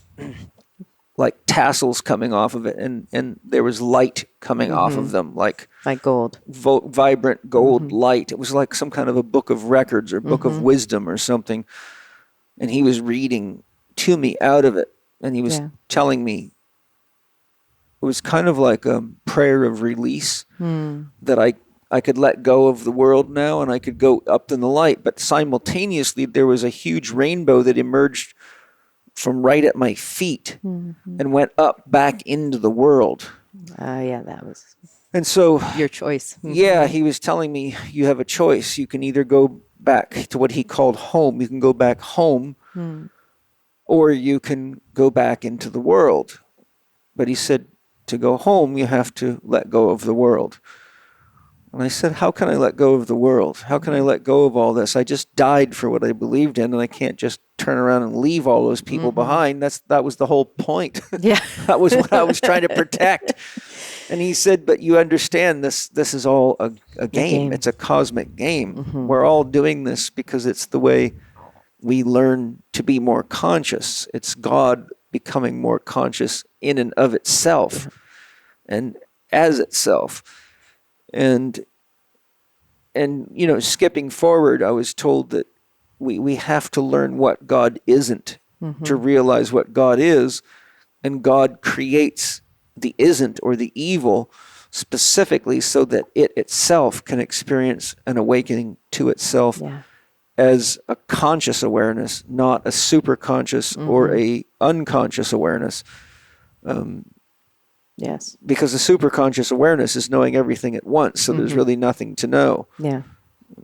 [SPEAKER 2] like tassels coming off of it, and there was light coming off of them, like
[SPEAKER 3] gold,
[SPEAKER 2] vibrant gold light. It was like some kind of a book of records or book of wisdom or something. And he was reading to me out of it, and he was telling me, it was kind of like a prayer of release, that I could let go of the world now, and I could go up in the light. But simultaneously, there was a huge rainbow that emerged from right at my feet and went up back into the world.
[SPEAKER 3] That was
[SPEAKER 2] and so
[SPEAKER 3] your choice.
[SPEAKER 2] He was telling me, you have a choice. You can either go back to what he called home. You can go back home, or you can go back into the world. But he said, to go home, you have to let go of the world. And I said, how can I let go of the world? How can I let go of all this? I just died for what I believed in, and I can't just turn around and leave all those people behind. That was the whole point.
[SPEAKER 3] Yeah.
[SPEAKER 2] That was what I was trying to protect. And he said, but you understand this is all a game. It's a cosmic game. We're all doing this because it's the way we learn to be more conscious. It's God becoming more conscious in and of itself and as itself. And skipping forward, I was told that we have to learn what God isn't to realize what God is, and God creates the isn't or the evil specifically so that it itself can experience an awakening to itself as a conscious awareness, not a superconscious or a unconscious awareness.
[SPEAKER 3] Yes.
[SPEAKER 2] Because the superconscious awareness is knowing everything at once, so there's really nothing to know.
[SPEAKER 3] Yeah.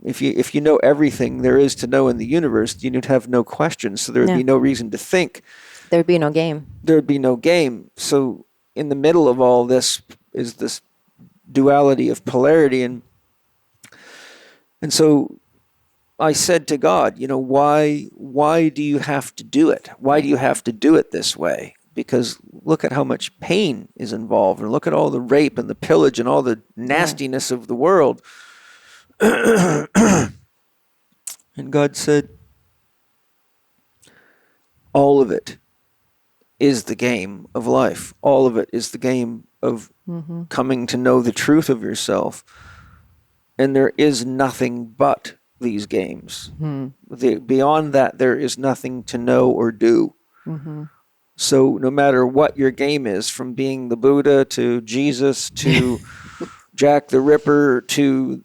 [SPEAKER 2] If you know everything there is to know in the universe, you'd have no questions, so there would be no reason to think.
[SPEAKER 3] There'd be no game.
[SPEAKER 2] There would be no game. So in the middle of all this is this duality of polarity, and so I said to God, why do you have to do it? Why do you have to do it this way? Because look at how much pain is involved, and look at all the rape and the pillage and all the nastiness of the world. And God said, all of it is the game of life. All of it is the game of coming to know the truth of yourself. And there is nothing but these games. Beyond that, there is nothing to know or do. So no matter what your game is, from being the Buddha to Jesus to Jack the Ripper to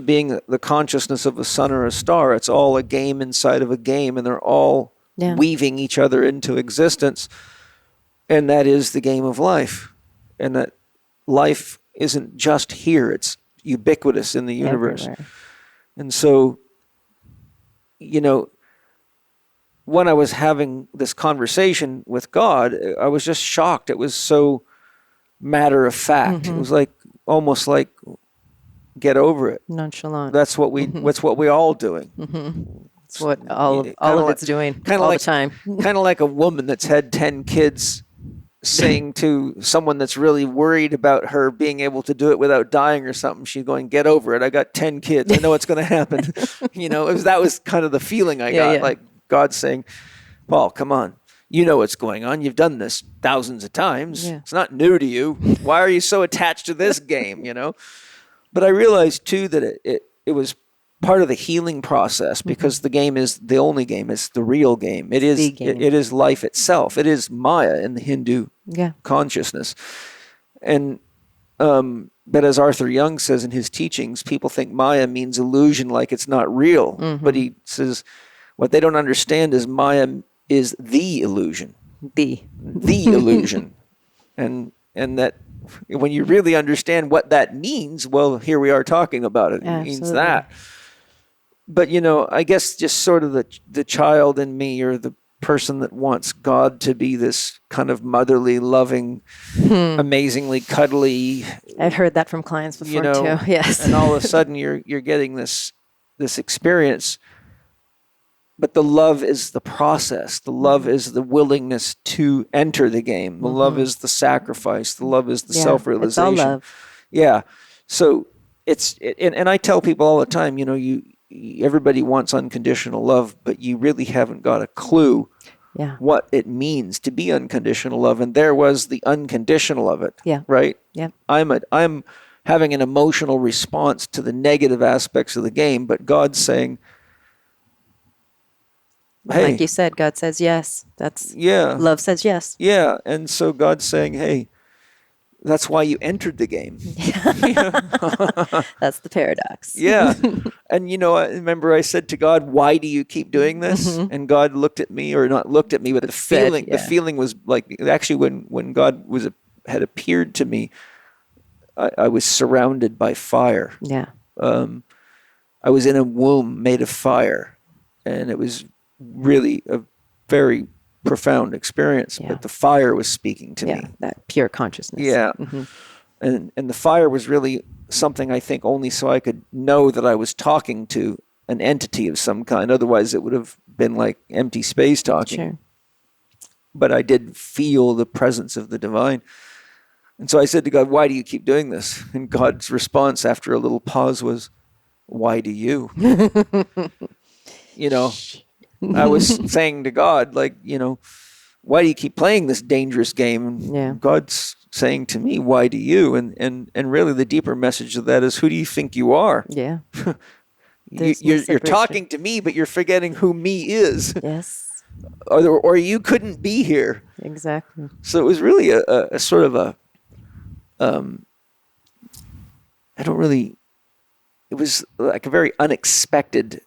[SPEAKER 2] being the consciousness of a sun or a star, it's all a game inside of a game, and they're all weaving each other into existence. And that is the game of life. And that life isn't just here, it's ubiquitous in the universe.
[SPEAKER 3] Everywhere.
[SPEAKER 2] And so, when I was having this conversation with God, I was just shocked. It was so matter of fact. It was almost like, get over it.
[SPEAKER 3] Nonchalant.
[SPEAKER 2] That's what we all doing.
[SPEAKER 3] It's what all of it's doing all the time.
[SPEAKER 2] Kind of like a woman that's had 10 kids saying to someone that's really worried about her being able to do it without dying or something, she's going, get over it. I got 10 kids. I know it's going to happen. That was kind of the feeling I got. Like God saying, Paul, come on. You know what's going on. You've done this thousands of times. Yeah. It's not new to you. Why are you so attached to this game, But I realized, too, that it was part of the healing process, because the game is the only game. It's the real game. It is the game. It is life itself. It is Maya in the Hindu consciousness. And but as Arthur Young says in his teachings, people think Maya means illusion, like it's not real. But he says what they don't understand is Maya is the illusion. The illusion. And that when you really understand what that means, well, here we are talking about it. It means that. But, I guess just sort of the child in me, or the person that wants God to be this kind of motherly, loving, amazingly cuddly.
[SPEAKER 3] I've heard that from clients before too. Yes.
[SPEAKER 2] And all of a sudden you're getting this experience. But the love is the process. The love is the willingness to enter the game. The love is the sacrifice. The love is the self-realization.
[SPEAKER 3] It's all love.
[SPEAKER 2] Yeah. So and I tell people all the time, everybody wants unconditional love, but you really haven't got a clue what it means to be unconditional love. And there was the unconditional of it. Yeah. Right?
[SPEAKER 3] Yeah.
[SPEAKER 2] I'm having an emotional response to the negative aspects of the game, but God's saying, hey,
[SPEAKER 3] like you said, God says yes. Love says yes.
[SPEAKER 2] Yeah. And so God's saying, hey, that's why you entered the game.
[SPEAKER 3] That's the paradox.
[SPEAKER 2] Yeah. And, I remember I said to God, why do you keep doing this? And God looked at me, or not looked at me, but the feeling was like, actually when God had appeared to me, I was surrounded by fire.
[SPEAKER 3] Yeah.
[SPEAKER 2] I was in a womb made of fire, and it was really a very profound experience, but the fire was speaking to me.
[SPEAKER 3] That pure consciousness.
[SPEAKER 2] Yeah. And the fire was really something, I think, only so I could know that I was talking to an entity of some kind. Otherwise, it would have been like empty space talking.
[SPEAKER 3] Sure.
[SPEAKER 2] But I did feel the presence of the divine. And so I said to God, why do you keep doing this? And God's response after a little pause was, why do you? I was saying to God, why do you keep playing this dangerous game? And
[SPEAKER 3] Yeah.
[SPEAKER 2] God's saying to me, why do you? And really the deeper message of that is, who do you think you are?
[SPEAKER 3] Yeah.
[SPEAKER 2] You're talking to me, but you're forgetting who me is.
[SPEAKER 3] Yes.
[SPEAKER 2] Or you couldn't be here.
[SPEAKER 3] Exactly.
[SPEAKER 2] So it was really a sort of a, it was like a very unexpected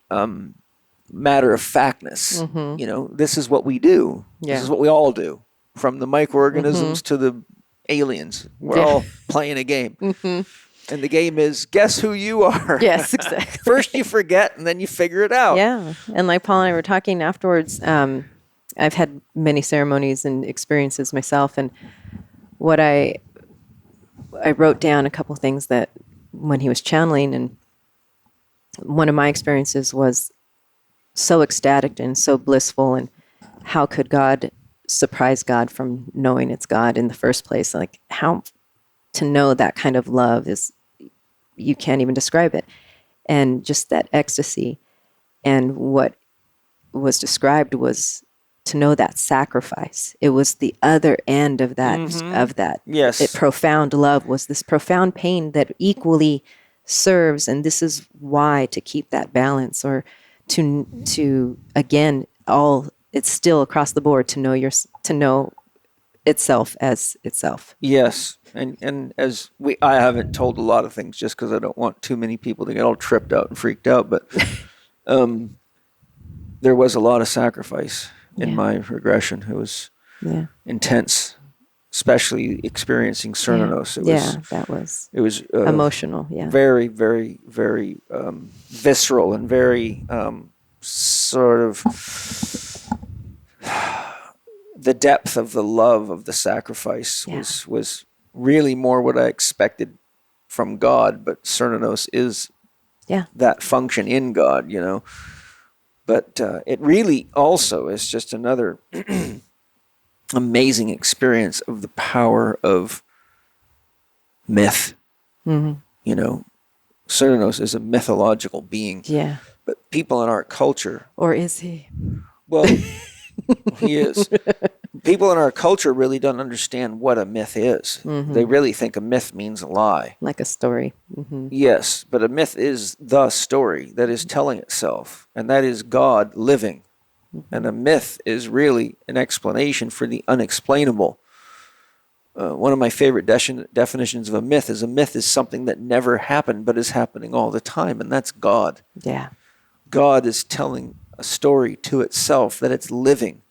[SPEAKER 2] matter of factness. This is what we do.
[SPEAKER 3] Yeah.
[SPEAKER 2] This is what we all do. From the microorganisms to the aliens. We're all playing a game. And the game is, guess who you are?
[SPEAKER 3] Yes, exactly.
[SPEAKER 2] First you forget, and then you figure it out.
[SPEAKER 3] Yeah. And like Paul and I were talking afterwards, I've had many ceremonies and experiences myself. And what I wrote down a couple things that when he was channeling, and one of my experiences was so ecstatic and so blissful. And how could God surprise God from knowing it's God in the first place? Like, how to know that kind of love is, you can't even describe it. And just that ecstasy. And what was described was to know that sacrifice. It was the other end of that.
[SPEAKER 2] Yes.
[SPEAKER 3] Profound love was this profound pain that equally serves. And this is why, to keep that balance, or to again, it's still across the board, to know itself as itself.
[SPEAKER 2] Yes. And as I haven't told a lot of things just because I don't want too many people to get all tripped out and freaked out, but there was a lot of sacrifice in my regression. It was intense, especially experiencing Cernunnos. It was
[SPEAKER 3] emotional. Yeah.
[SPEAKER 2] Very, very, very visceral and very sort of the depth of the love of the sacrifice was really more what I expected from God, but Cernunnos is that function in God, But it really also is just another amazing experience of the power of myth. Cernunnos is a mythological being.
[SPEAKER 3] Yeah.
[SPEAKER 2] But people in our culture...
[SPEAKER 3] Or is he?
[SPEAKER 2] Well, he is. People in our culture really don't understand what a myth is. They really think a myth means a lie.
[SPEAKER 3] Like a story.
[SPEAKER 2] Yes, but a myth is the story that is telling itself, and that is God living. And a myth is really an explanation for the unexplainable. One of my favorite definitions of a myth is something that never happened but is happening all the time, and that's God.
[SPEAKER 3] Yeah.
[SPEAKER 2] God is telling a story to itself that it's living.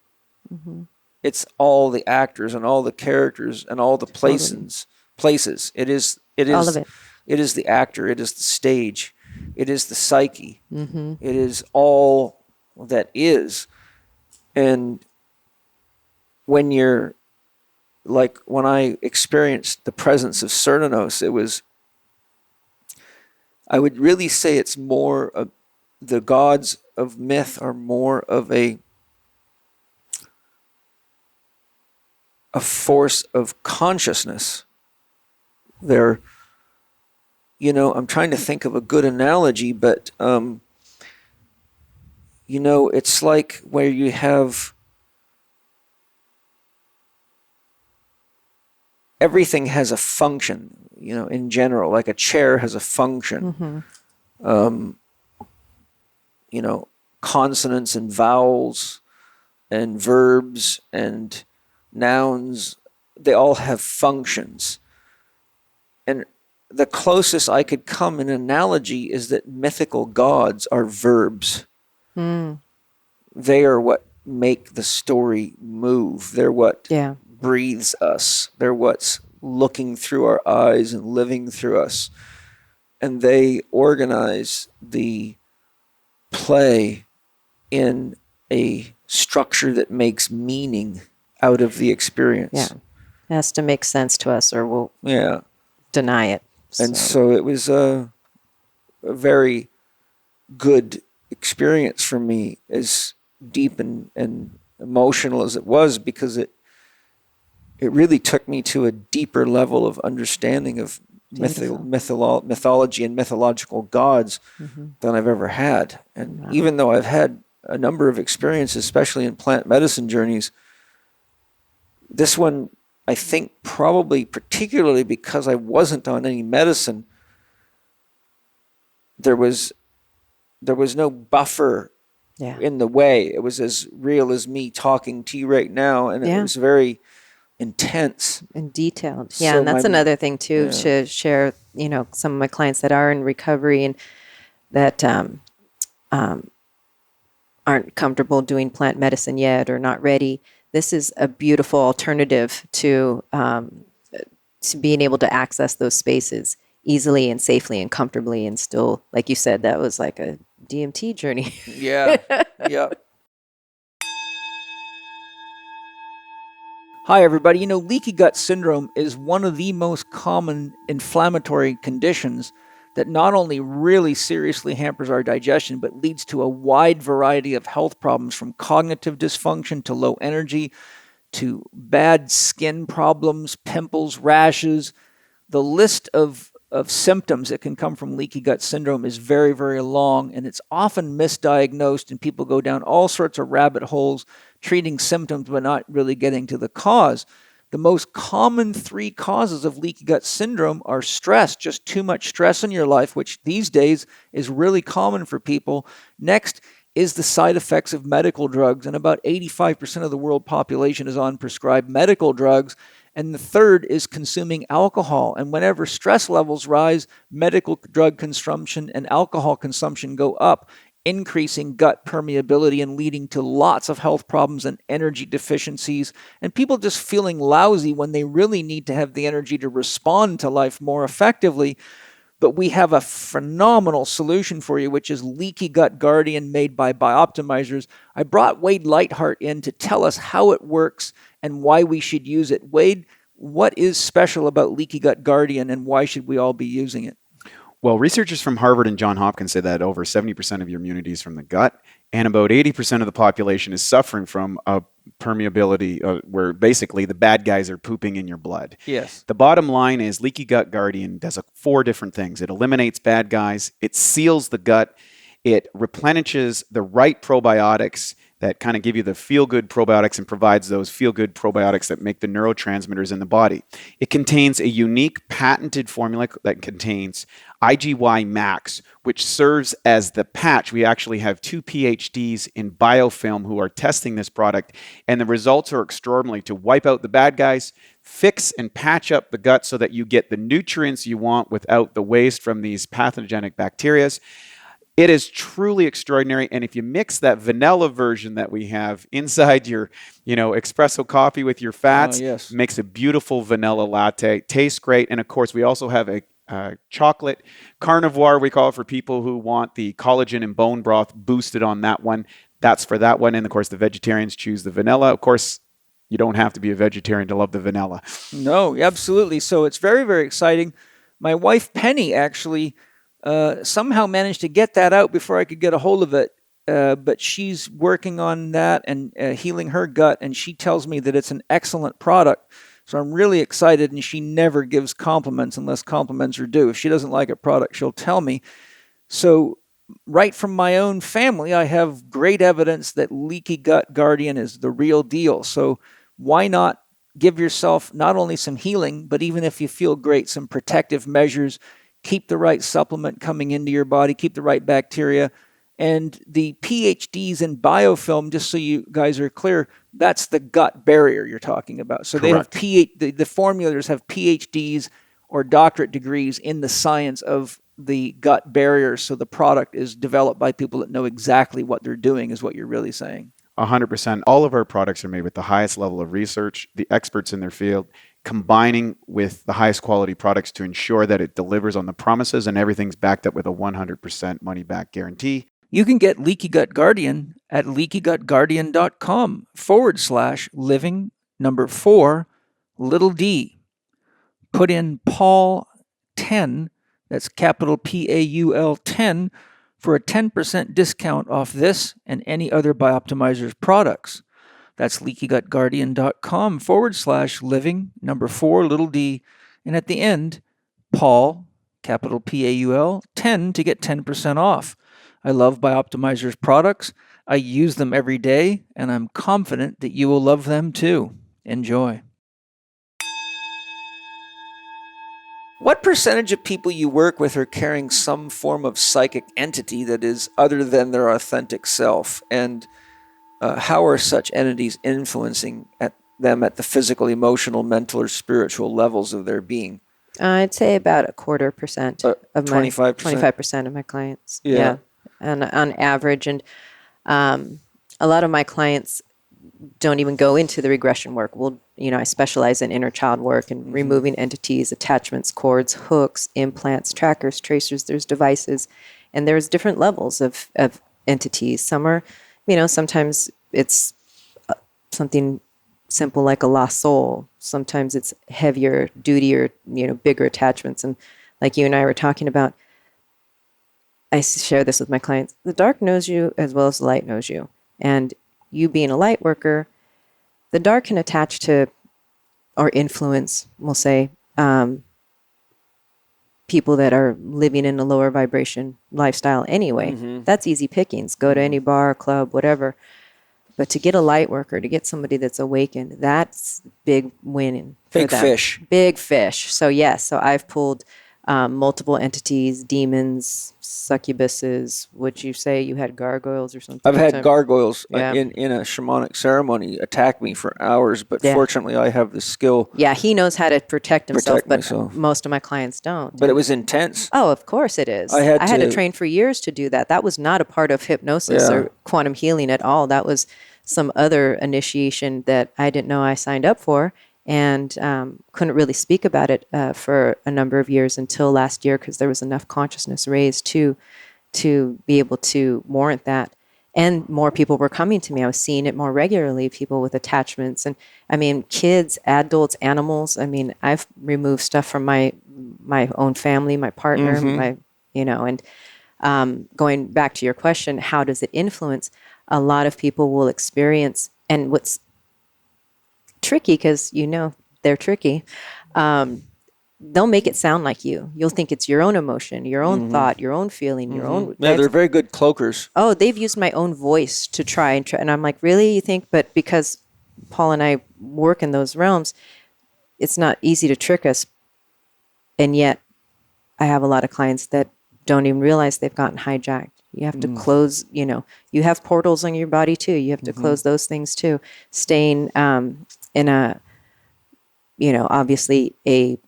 [SPEAKER 2] It's all the actors and all the characters and all the places. It is
[SPEAKER 3] all of it.
[SPEAKER 2] It is the actor. It is the stage. It is the psyche. It is all that is. And when I experienced the presence of Cernunnos, I would really say it's more of the gods of myth are more of a force of consciousness. They're, I'm trying to think of a good analogy, but, it's like where you have everything has a function, in general, like a chair has a function. Consonants and vowels and verbs and nouns, they all have functions. And the closest I could come in analogy is that mythical gods are verbs. They are what make the story move. They're what breathes us. They're what's looking through our eyes and living through us. And they organize the play in a structure that makes meaning out of the experience.
[SPEAKER 3] Yeah. It has to make sense to us or we'll deny it.
[SPEAKER 2] And so it was a very good experience for me, as deep and emotional as it was, because it really took me to a deeper level of understanding of mythology and mythological gods than I've ever had. And even though I've had a number of experiences, especially in plant medicine journeys, This one, I think probably particularly because I wasn't on any medicine, there was no buffer in the way. It was as real as me talking to you right now, and it was very intense
[SPEAKER 3] and detailed.
[SPEAKER 2] So
[SPEAKER 3] Yeah, and that's another thing too,
[SPEAKER 2] yeah.
[SPEAKER 3] to share, some of my clients that are in recovery and that aren't comfortable doing plant medicine yet or not ready. This is a beautiful alternative to being able to access those spaces easily and safely and comfortably, and still, like you said, that was like a DMT journey.
[SPEAKER 2] Yeah. Yeah. Hi, everybody. Leaky gut syndrome is one of the most common inflammatory conditions that not only really seriously hampers our digestion, but leads to a wide variety of health problems, from cognitive dysfunction to low energy to bad skin problems, pimples, rashes. The list of symptoms that can come from leaky gut syndrome is very, very long, and it's often misdiagnosed, and people go down all sorts of rabbit holes treating symptoms but not really getting to the cause. The most common 3 causes of leaky gut syndrome are stress, just too much stress in your life, which these days is really common for people. Next is the side effects of medical drugs, and about 85% of the world population is on prescribed medical drugs. And the third is consuming alcohol. And whenever stress levels rise, medical drug consumption and alcohol consumption go up, increasing gut permeability and leading to lots of health problems and energy deficiencies, and people just feeling lousy when they really need to have the energy to respond to life more effectively. But we have a phenomenal solution for you, which is Leaky Gut Guardian, made by Bioptimizers. I brought Wade Lightheart in to tell us how it works and why we should use it. Wade, what is special about Leaky Gut Guardian, and why should we all be using it?
[SPEAKER 5] Well, researchers from Harvard and Johns Hopkins say that over 70% of your immunity is from the gut, and about 80% of the population is suffering from a permeability where basically the bad guys are pooping in your blood.
[SPEAKER 2] Yes.
[SPEAKER 5] The bottom line is Leaky Gut Guardian does 4 different things. It eliminates bad guys, it seals the gut, it replenishes the right probiotics that kind of give you the feel-good probiotics and provides those feel-good probiotics that make the neurotransmitters in the body. It contains a unique patented formula that contains IGY Max, which serves as the patch. We actually have 2 PhDs in biofilm who are testing this product, and the results are extraordinary to wipe out the bad guys, fix and patch up the gut so that you get the nutrients you want without the waste from these pathogenic bacteria. It is truly extraordinary, and if you mix that vanilla version that we have inside your, espresso coffee with your fats, makes a beautiful vanilla latte. Tastes great, and of course, we also have a chocolate carnivore, we call it, for people who want the collagen and bone broth boosted on that one. That's for that one, and of course, the vegetarians choose the vanilla. Of course, you don't have to be a vegetarian to love the vanilla.
[SPEAKER 2] No, absolutely. So it's very, very exciting. My wife, Penny, actually somehow managed to get that out before I could get a hold of it. But she's working on that and healing her gut, and she tells me that it's an excellent product. So I'm really excited, and she never gives compliments unless compliments are due. If she doesn't like a product, she'll tell me. So right from my own family, I have great evidence that Leaky Gut Guardian is the real deal. So why not give yourself not only some healing, but even if you feel great, some protective measures. Keep the right supplement coming into your body, keep the right bacteria. And the PhDs in biofilm, just so you guys are clear, that's the gut barrier you're talking about. So
[SPEAKER 5] Correct.
[SPEAKER 2] They have the formulators have PhDs or doctorate degrees in the science of the gut barrier. So the product is developed by people that know exactly what they're doing, is what you're really saying.
[SPEAKER 5] 100%. All of our products are made with the highest level of research, the experts in their field, combining with the highest quality products to ensure that it delivers on the promises, and everything's backed up with a 100% money-back guarantee.
[SPEAKER 2] You can get Leaky Gut Guardian at leakygutguardian.com/living4d. Put in Paul 10, that's capital PAUL 10, for a 10% discount off this and any other Bioptimizers products. That's leakygutguardian.com/living4d. And at the end, Paul, capital PAUL, 10 to get 10% off. I love Bioptimizers products. I use them every day, and I'm confident that you will love them too. Enjoy. What percentage of people you work with are carrying some form of psychic entity that is other than their authentic self? And how are such entities influencing them at the physical, emotional, mental, or spiritual levels of their being?
[SPEAKER 3] I'd say about 1/4% of
[SPEAKER 2] 25%?
[SPEAKER 3] 25% of my clients.
[SPEAKER 2] Yeah.
[SPEAKER 3] And on average. And a lot of my clients don't even go into the regression work. I specialize in inner child work and removing entities, attachments, cords, hooks, implants, trackers, tracers. There's devices, and there's different levels of entities. Some are, sometimes it's something simple like a lost soul. Sometimes it's heavier duty or, bigger attachments. And like you and I were talking about, I share this with my clients. The dark knows you as well as the light knows you. And you being a light worker, the dark can attach to or influence, we'll say, people that are living in a lower vibration lifestyle anyway. That's easy pickings. Go to any bar, club, whatever. But to get a light worker, to get somebody that's awakened, that's big winning.
[SPEAKER 2] Big fish.
[SPEAKER 3] Big fish. So yes, I've pulled multiple entities, demons, succubuses. Would you say you had gargoyles or something?
[SPEAKER 2] I've had gargoyles
[SPEAKER 3] Yeah.
[SPEAKER 2] in a shamanic ceremony attack me for hours, but fortunately I have the skill.
[SPEAKER 3] Yeah, he knows how to protect himself, but
[SPEAKER 2] myself.
[SPEAKER 3] most of my clients don't.
[SPEAKER 2] But it was intense.
[SPEAKER 3] Oh, of course it is.
[SPEAKER 2] I had
[SPEAKER 3] to
[SPEAKER 2] to
[SPEAKER 3] train for years to do that. That was not a part of hypnosis or quantum healing at all. That was some other initiation that I didn't know I signed up for, and couldn't really speak about it for a number of years until last year, because there was enough consciousness raised to be able to warrant that. And more people were coming to me. I was seeing it more regularly, people with attachments. And I mean, kids, adults, animals. I mean, I've removed stuff from my own family, my partner, and going back to your question, how does it influence? A lot of people will experience, and what's tricky, because they're tricky, they'll make it sound like you. You'll think it's your own emotion, your own thought, your own feeling, your own.
[SPEAKER 2] Yeah, they're very good cloakers.
[SPEAKER 3] Oh, they've used my own voice to try, and I'm like, really? You think? But because Paul and I work in those realms, it's not easy to trick us. And yet, I have a lot of clients that don't even realize they've gotten hijacked. You have to close, you have portals on your body too. You have to close those things too. Staying in a, obviously a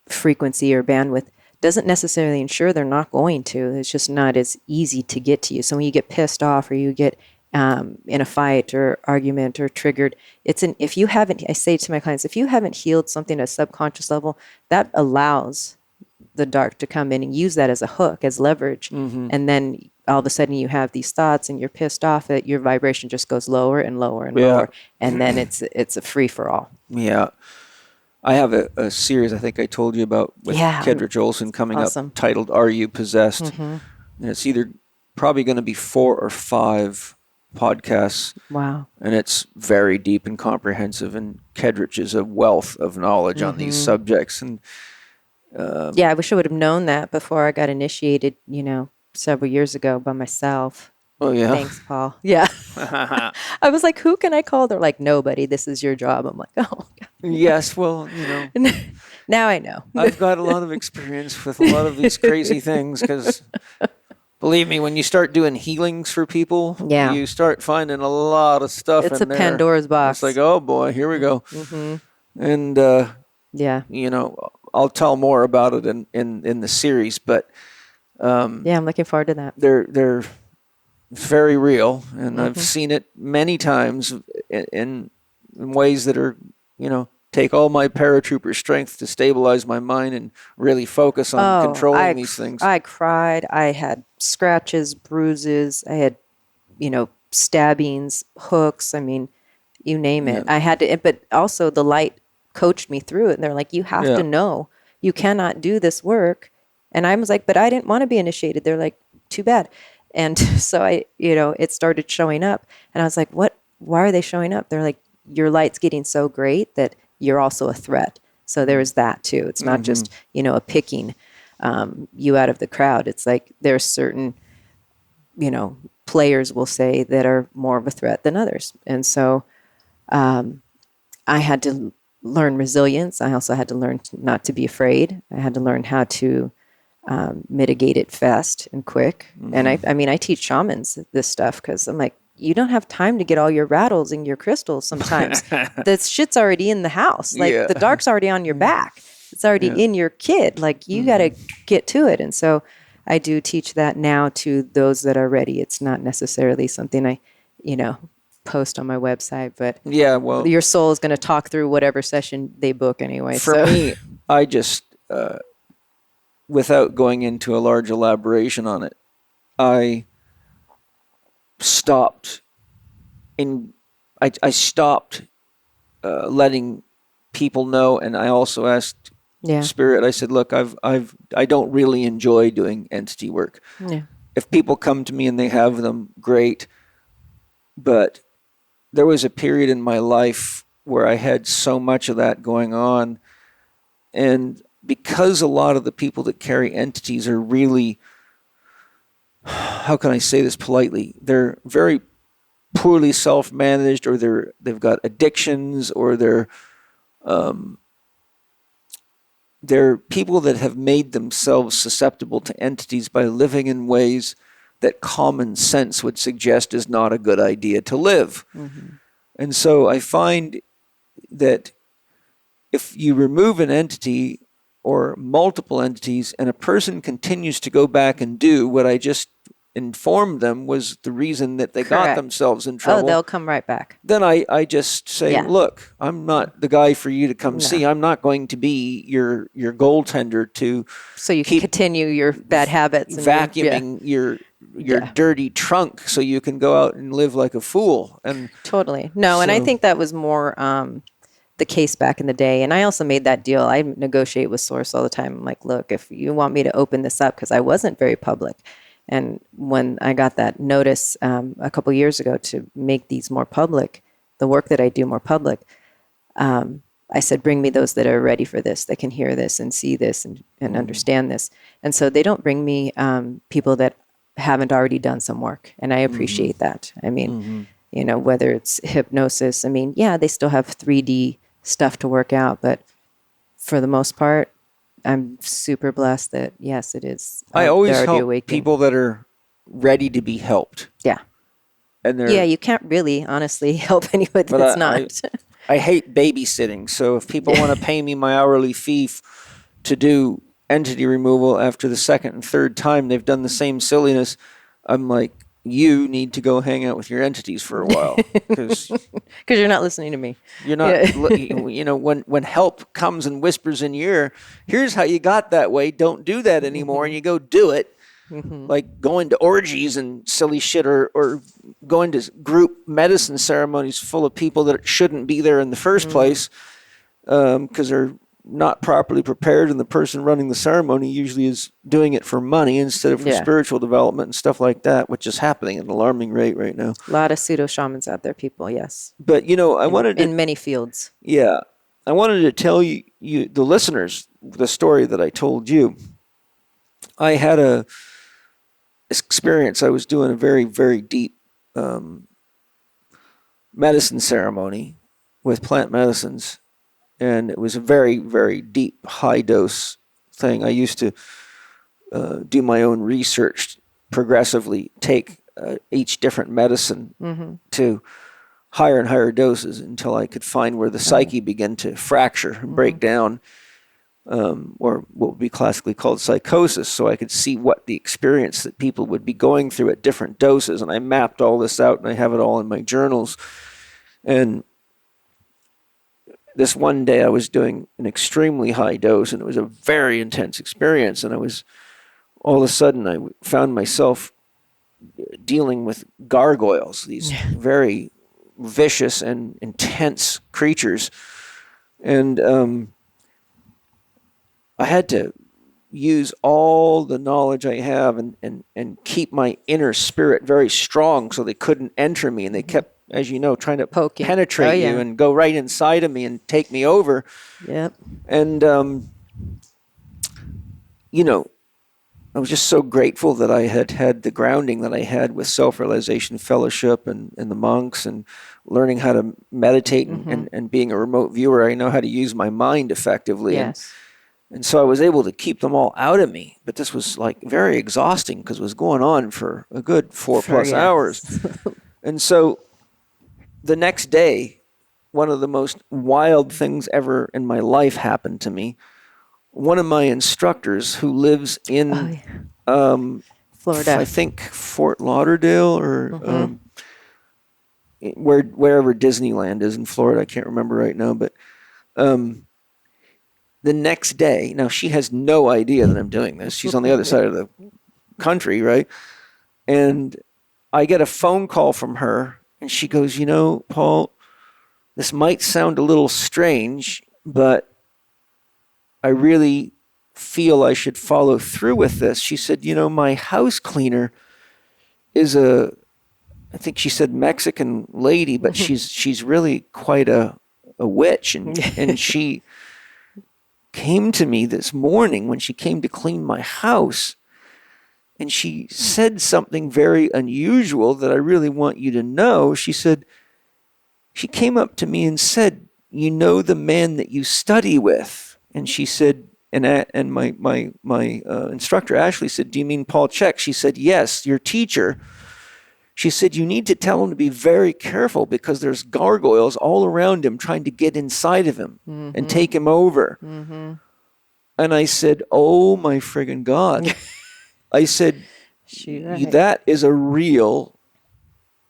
[SPEAKER 3] frequency or bandwidth doesn't necessarily ensure they're not going to. It's just not as easy to get to you. So when you get pissed off or you get in a fight or argument or triggered, if you haven't, I say to my clients, if you haven't healed something at a subconscious level, that allows the dark to come in and use that as a hook, as leverage. And then all of a sudden you have these thoughts and you're pissed off that your vibration just goes lower and lower and lower. And then it's a free for all.
[SPEAKER 2] Yeah. I have a series I think I told you about with Kedrich Olson coming up titled Are You Possessed? And it's either probably going to be 4 or 5 podcasts.
[SPEAKER 3] Wow.
[SPEAKER 2] And it's very deep and comprehensive. And Kedrich is a wealth of knowledge on these subjects. And
[SPEAKER 3] I wish I would have known that before I got initiated, several years ago by myself.
[SPEAKER 2] Oh, yeah.
[SPEAKER 3] Thanks, Paul. Yeah. I was like, who can I call? They're like, nobody. This is your job. I'm like, oh, God.
[SPEAKER 2] Yes, well,
[SPEAKER 3] Now I know.
[SPEAKER 2] I've got a lot of experience with a lot of these crazy things because, believe me, when you start doing healings for people, you start finding a lot of stuff
[SPEAKER 3] It's
[SPEAKER 2] in
[SPEAKER 3] a
[SPEAKER 2] there.
[SPEAKER 3] Pandora's box.
[SPEAKER 2] It's like, oh, boy, here we go. And, I'll tell more about it in the series, but
[SPEAKER 3] I'm looking forward to that.
[SPEAKER 2] they're very real, and I've seen it many times in ways that are, take all my paratrooper strength to stabilize my mind and really focus on controlling these things.
[SPEAKER 3] I cried. I had scratches, bruises. I had, stabbings, hooks. I mean, you name it. I had to, but also the light coached me through it. And they're like, you have to know, you cannot do this work. And I was like, but I didn't want to be initiated. They're like, too bad. And so I, it started showing up, and I was like, why are they showing up? They're like, your light's getting so great that you're also a threat. So there is that too. It's not just, a picking you out of the crowd. It's like there's certain, players, will say, that are more of a threat than others. And so I had to learn resilience. I also had to learn not to be afraid. I had to learn how to mitigate it fast and quick. And I mean, I teach shamans this stuff because I'm like, you don't have time to get all your rattles and your crystals sometimes. The shit's already in the house. Like the dark's already on your back. It's already in your kid. Like you got to get to it. And so I do teach that now to those that are ready. It's not necessarily something I, post on my website, but
[SPEAKER 2] well,
[SPEAKER 3] your soul is going to talk through whatever session they book anyway.
[SPEAKER 2] For me, I just, without going into a large elaboration on it, I stopped I stopped letting people know, and I also asked Spirit. I said, "Look, I don't really enjoy doing entity work.
[SPEAKER 3] Yeah.
[SPEAKER 2] If people come to me and they have them, great. But there was a period in my life where I had so much of that going on, and because a lot of the people that carry entities are really, how can I say this politely? They're very poorly self-managed, or they've got addictions, or they're people that have made themselves susceptible to entities by living in ways that common sense would suggest is not a good idea to live. Mm-hmm. And so I find that if you remove an entity or multiple entities and a person continues to go back and do what I just informed them was the reason that they got themselves in trouble.
[SPEAKER 3] Oh, they'll come right back.
[SPEAKER 2] Then I just say, look, I'm not the guy for you to come see. I'm not going to be your goaltender to
[SPEAKER 3] so you can continue your bad habits and
[SPEAKER 2] vacuuming your dirty trunk so you can go out and live like a fool. And
[SPEAKER 3] totally. No, and I think that was more the case back in the day. And I also made that deal. I negotiate with Source all the time. I'm like, look, if you want me to open this up, because I wasn't very public. And when I got that notice a couple years ago to make these more public, the work that I do more public, I said, bring me those that are ready for this, that can hear this and see this and understand this. And so they don't bring me people that haven't already done some work. And I appreciate that. I mean, whether it's hypnosis, I mean, they still have 3D stuff to work out. But for the most part, I'm super blessed that, yes, it is.
[SPEAKER 2] I always help people that are ready to be helped.
[SPEAKER 3] Yeah.
[SPEAKER 2] And
[SPEAKER 3] you can't really, honestly, help anyone that's not.
[SPEAKER 2] I hate babysitting. So if people want to pay me my hourly fee to do entity removal after the second and third time they've done the same silliness, I'm like, you need to go hang out with your entities for a while. Because
[SPEAKER 3] you're not listening to me.
[SPEAKER 2] You're not, when help comes and whispers in your ear, here's how you got that way, don't do that anymore, and you go do it, like going to orgies and silly shit, or going to group medicine ceremonies full of people that shouldn't be there in the first place, because they're not properly prepared, and the person running the ceremony usually is doing it for money instead of for spiritual development and stuff like that, which is happening at an alarming rate right now.
[SPEAKER 3] A lot of pseudo shamans out there, people, yes.
[SPEAKER 2] But I wanted
[SPEAKER 3] in many fields.
[SPEAKER 2] Yeah, I wanted to tell you the listeners the story that I told you. I had a experience. I was doing a very, very deep medicine ceremony with plant medicines. And it was a very, very deep, high-dose thing. I used to do my own research, progressively take each different to higher and higher doses until I could find where the psyche began to fracture and break down, or what would be classically called psychosis, so I could see what the experience that people would be going through at different doses. And I mapped all this out, and I have it all in my journals. And this one day I was doing an extremely high dose, and it was a very intense experience. And all of a sudden I found myself dealing with gargoyles, these very vicious and intense creatures. And I had to use all the knowledge I have and keep my inner spirit very strong so they couldn't enter me. And they kept, as you know, trying to penetrate you and go right inside of me and take me over.
[SPEAKER 3] Yep.
[SPEAKER 2] And, I was just so grateful that I had had the grounding that I had with self-realization fellowship and the monks, and learning how to meditate and being a remote viewer. I know how to use my mind effectively.
[SPEAKER 3] Yes.
[SPEAKER 2] And so I was able to keep them all out of me. But this was like very exhausting because it was going on for a good 4+ hours. And so the next day, one of the most wild things ever in my life happened to me. One of my instructors, who lives in
[SPEAKER 3] Florida,
[SPEAKER 2] I think Fort Lauderdale, or wherever Disneyland is in Florida, I can't remember right now, but the next day, now she has no idea that I'm doing this. She's on the other side of the country, right? And I get a phone call from her, and she goes, "You know, Paul, this might sound a little strange, but I really feel I should follow through with this." She said, "You know, my house cleaner is I think she said Mexican lady, but she's really quite a witch, and she came to me this morning when she came to clean my house, and she said something very unusual that I really want you to know." She said, she came up to me and said, "You know the man that you study with?" And she said, and my instructor Ashley said, "Do you mean Paul Chek?" She said, "Yes, your teacher." She said, "You need to tell him to be very careful because there's gargoyles all around him trying to get inside of him and take him over." And I said, "Oh my friggin' God." I said, "That is a real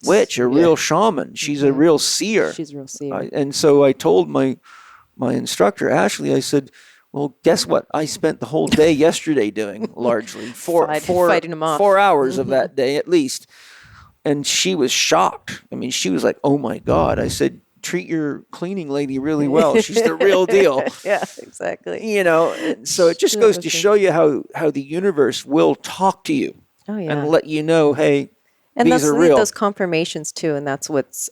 [SPEAKER 2] witch, a real shaman. She's a real seer."
[SPEAKER 3] She's a real seer.
[SPEAKER 2] And so I told my instructor, Ashley, I said, "Well, guess what? I spent the whole day yesterday doing, largely,
[SPEAKER 3] fighting them off.
[SPEAKER 2] 4 hours of that day at least." And she was shocked. I mean, she was like, "Oh my God." I said, "Treat your cleaning lady really well. She's the real deal."
[SPEAKER 3] Yeah, exactly.
[SPEAKER 2] You know, and so it just goes to show you how the universe will talk to you and let you know, hey,
[SPEAKER 3] and
[SPEAKER 2] these are real.
[SPEAKER 3] Those confirmations too, and that's what's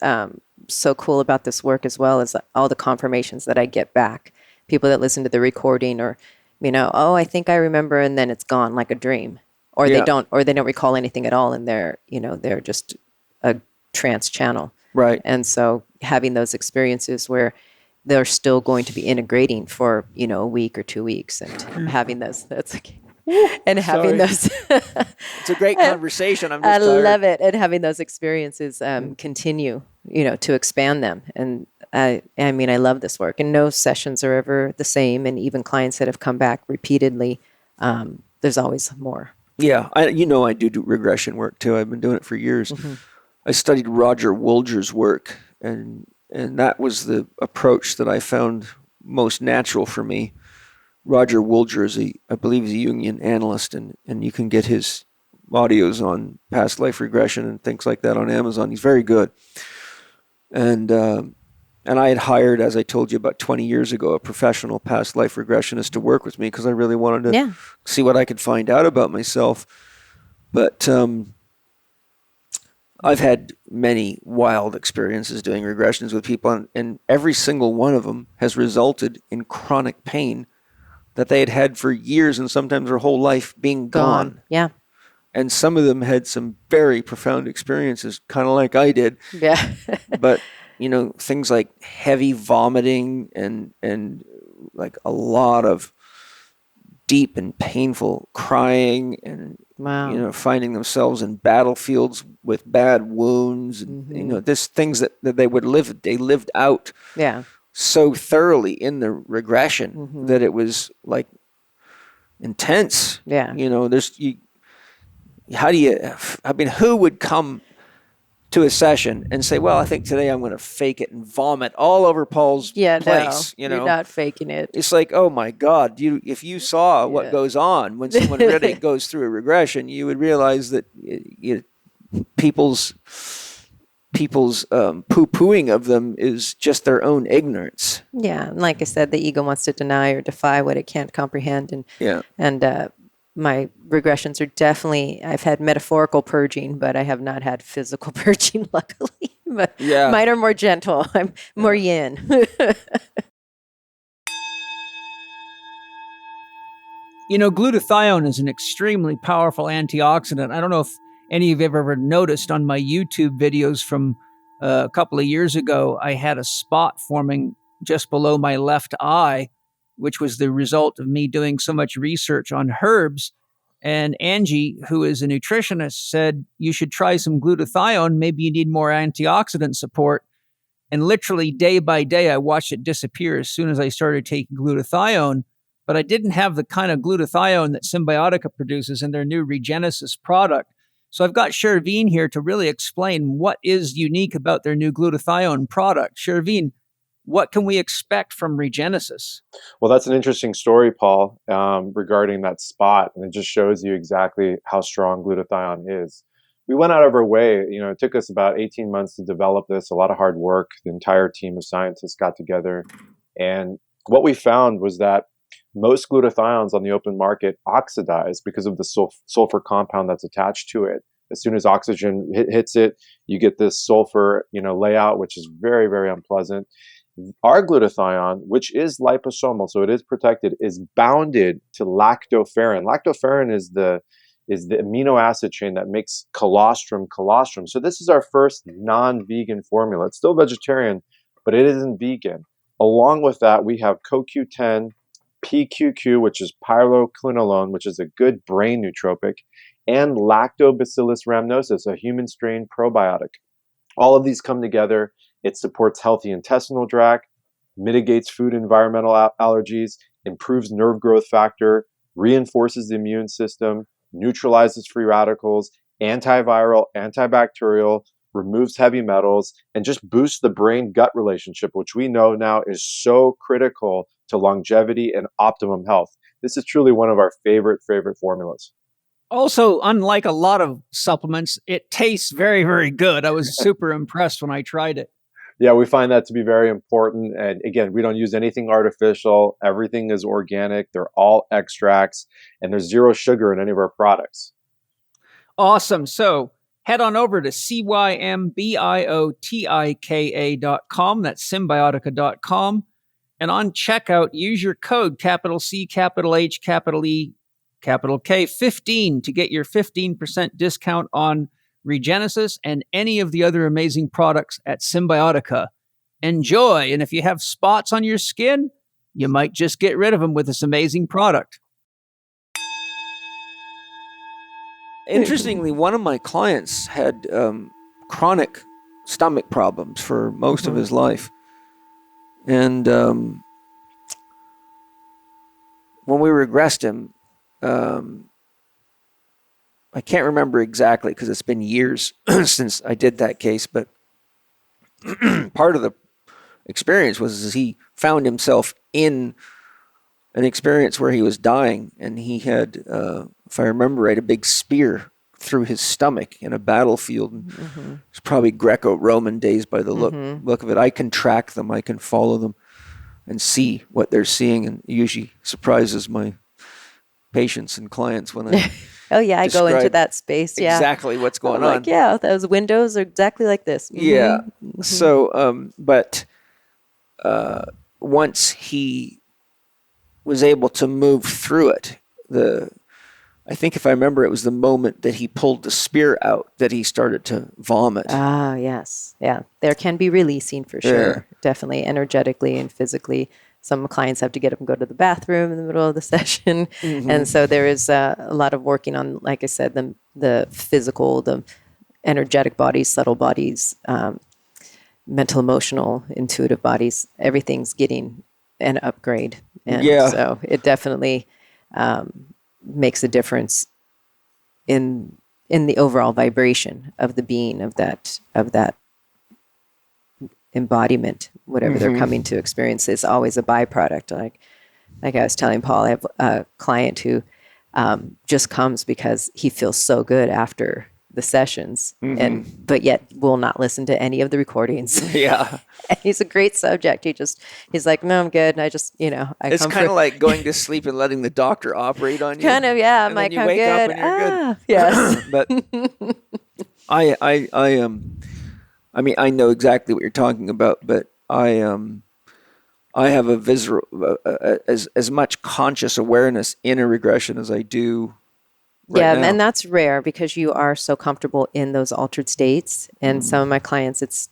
[SPEAKER 3] so cool about this work as well, is all the confirmations that I get back. People that listen to the recording, or "Oh, I think I remember," and then it's gone like a dream, or they don't recall anything at all, and they're just a trance channel.
[SPEAKER 2] Right.
[SPEAKER 3] And so having those experiences where they're still going to be integrating for a week or 2 weeks, and having those, that's okay. And having those,
[SPEAKER 2] it's a great conversation. I'm just
[SPEAKER 3] I
[SPEAKER 2] tired.
[SPEAKER 3] love it. And having those experiences continue, to expand them. And I mean, I love this work, and no sessions are ever the same. And even clients that have come back repeatedly, there's always more.
[SPEAKER 2] Yeah, I do regression work too. I've been doing it for years. I studied Roger Woolger's work, and that was the approach that I found most natural for me. Roger Woolger is I believe he's a Jungian analyst, and you can get his audios on past life regression and things like that on Amazon. He's very good. And I had hired, as I told you about 20 years ago, a professional past life regressionist to work with me because I really wanted to see what I could find out about myself. But I've had many wild experiences doing regressions with people, and every single one of them has resulted in chronic pain that they had had for years and sometimes their whole life being gone.
[SPEAKER 3] Yeah.
[SPEAKER 2] And some of them had some very profound experiences, kind of like I did.
[SPEAKER 3] Yeah.
[SPEAKER 2] But, things like heavy vomiting and like a lot of deep and painful crying, and finding themselves in battlefields with bad wounds, and this things that they lived out so thoroughly in the regression that it was like intense. Who would come to a session and say, "Well, I think today I'm going to fake it and vomit all over Paul's place"?
[SPEAKER 3] No, you're not faking it.
[SPEAKER 2] It's like, oh my God! If you saw what goes on when someone really goes through a regression, you would realize that people's poo-pooing of them is just their own ignorance.
[SPEAKER 3] Yeah, and like I said, the ego wants to deny or defy what it can't comprehend, and my regressions are definitely, I've had metaphorical purging, but I have not had physical purging, luckily. But mine are more gentle. I'm more yin.
[SPEAKER 2] Glutathione is an extremely powerful antioxidant. I don't know if any of you have ever noticed on my YouTube videos from a couple of years ago, I had a spot forming just below my left eye, which was the result of me doing so much research on herbs. And Angie, who is a nutritionist, said, you should try some glutathione. Maybe you need more antioxidant support. And literally day by day, I watched it disappear as soon as I started taking glutathione. But I didn't have the kind of glutathione that Symbiotica produces in their new Regenesis product. So I've got Shervine here to really explain what is unique about their new glutathione product. Shervine, what can we expect from Regenesis?
[SPEAKER 6] Well, that's an interesting story, Paul, regarding that spot. And it just shows you exactly how strong glutathione is. We went out of our way. It took us about 18 months to develop this, a lot of hard work. The entire team of scientists got together. And what we found was that most glutathiones on the open market oxidize because of the sulfur compound that's attached to it. As soon as oxygen hits it, you get this sulfur, layout, which is very, very unpleasant. Our glutathione, which is liposomal, so it is protected, is bounded to lactoferrin. Lactoferrin is the amino acid chain that makes colostrum. So this is our first non-vegan formula. It's still vegetarian, but it isn't vegan. Along with that, we have CoQ10, PQQ, which is pyrroloquinolone, which is a good brain nootropic, and Lactobacillus rhamnosus, a human strain probiotic. All of these come together. It supports healthy intestinal tract, mitigates food and environmental allergies, improves nerve growth factor, reinforces the immune system, neutralizes free radicals, antiviral, antibacterial, removes heavy metals, and just boosts the brain-gut relationship, which we know now is so critical to longevity and optimum health. This is truly one of our favorite formulas.
[SPEAKER 2] Also, unlike a lot of supplements, it tastes very, very good. I was super impressed when I tried it.
[SPEAKER 6] Yeah, we find that to be very important. And again, we don't use anything artificial. Everything is organic. They're all extracts, and there's zero sugar in any of our products.
[SPEAKER 2] Awesome. So head on over to cymbiotika.com. That's symbiotica.com. And on checkout, use your code capital C, capital H, capital E, capital K, 15 to get your 15% discount on Regenesis and any of the other amazing products at Symbiotica. Enjoy. And if you have spots on your skin, you might just get rid of them with this amazing product. Interestingly, one of my clients had chronic stomach problems for most of his life. And when we regressed him, I can't remember exactly because it's been years since I did that case, but part of the experience was he found himself in an experience where he was dying, and he had, if I remember right, a big spear through his stomach in a battlefield. It's probably Greco-Roman days by the look of it. I can track them, I can follow them and see what they're seeing, and it usually surprises my patients and clients when I
[SPEAKER 3] oh yeah, I go into that space. Yeah,
[SPEAKER 2] exactly what's going on.
[SPEAKER 3] Like, yeah, those windows are exactly like this.
[SPEAKER 2] Yeah. So, but once he was able to move through it, I think if I remember, it was the moment that he pulled the spear out that he started to vomit.
[SPEAKER 3] Ah, yes, yeah. There can be releasing for sure, definitely, energetically and physically. Some clients have to get up and go to the bathroom in the middle of the session. And so there is a lot of working on, like I said, the physical, the energetic bodies, subtle bodies, mental, emotional, intuitive bodies. Everything's getting an upgrade. And so it definitely makes a difference in the overall vibration of the being of that embodiment, whatever they're coming to experience. Is always a byproduct. Like I was telling Paul, I have a client who just comes because he feels so good after the sessions, but yet will not listen to any of the recordings.
[SPEAKER 2] Yeah.
[SPEAKER 3] And he's a great subject. He's like, no, I'm good. And I just,
[SPEAKER 2] it's kind of like going to sleep and letting the doctor operate on you.
[SPEAKER 3] Kind of, yeah. I'm
[SPEAKER 2] And
[SPEAKER 3] like,
[SPEAKER 2] then you
[SPEAKER 3] I'm
[SPEAKER 2] wake
[SPEAKER 3] good.
[SPEAKER 2] up and you're good.
[SPEAKER 3] Yes.
[SPEAKER 2] But I mean, I know exactly what you're talking about, but I I have a visceral, as much conscious awareness in a regression as I do right now.
[SPEAKER 3] And that's rare because you are so comfortable in those altered states. And some of my clients,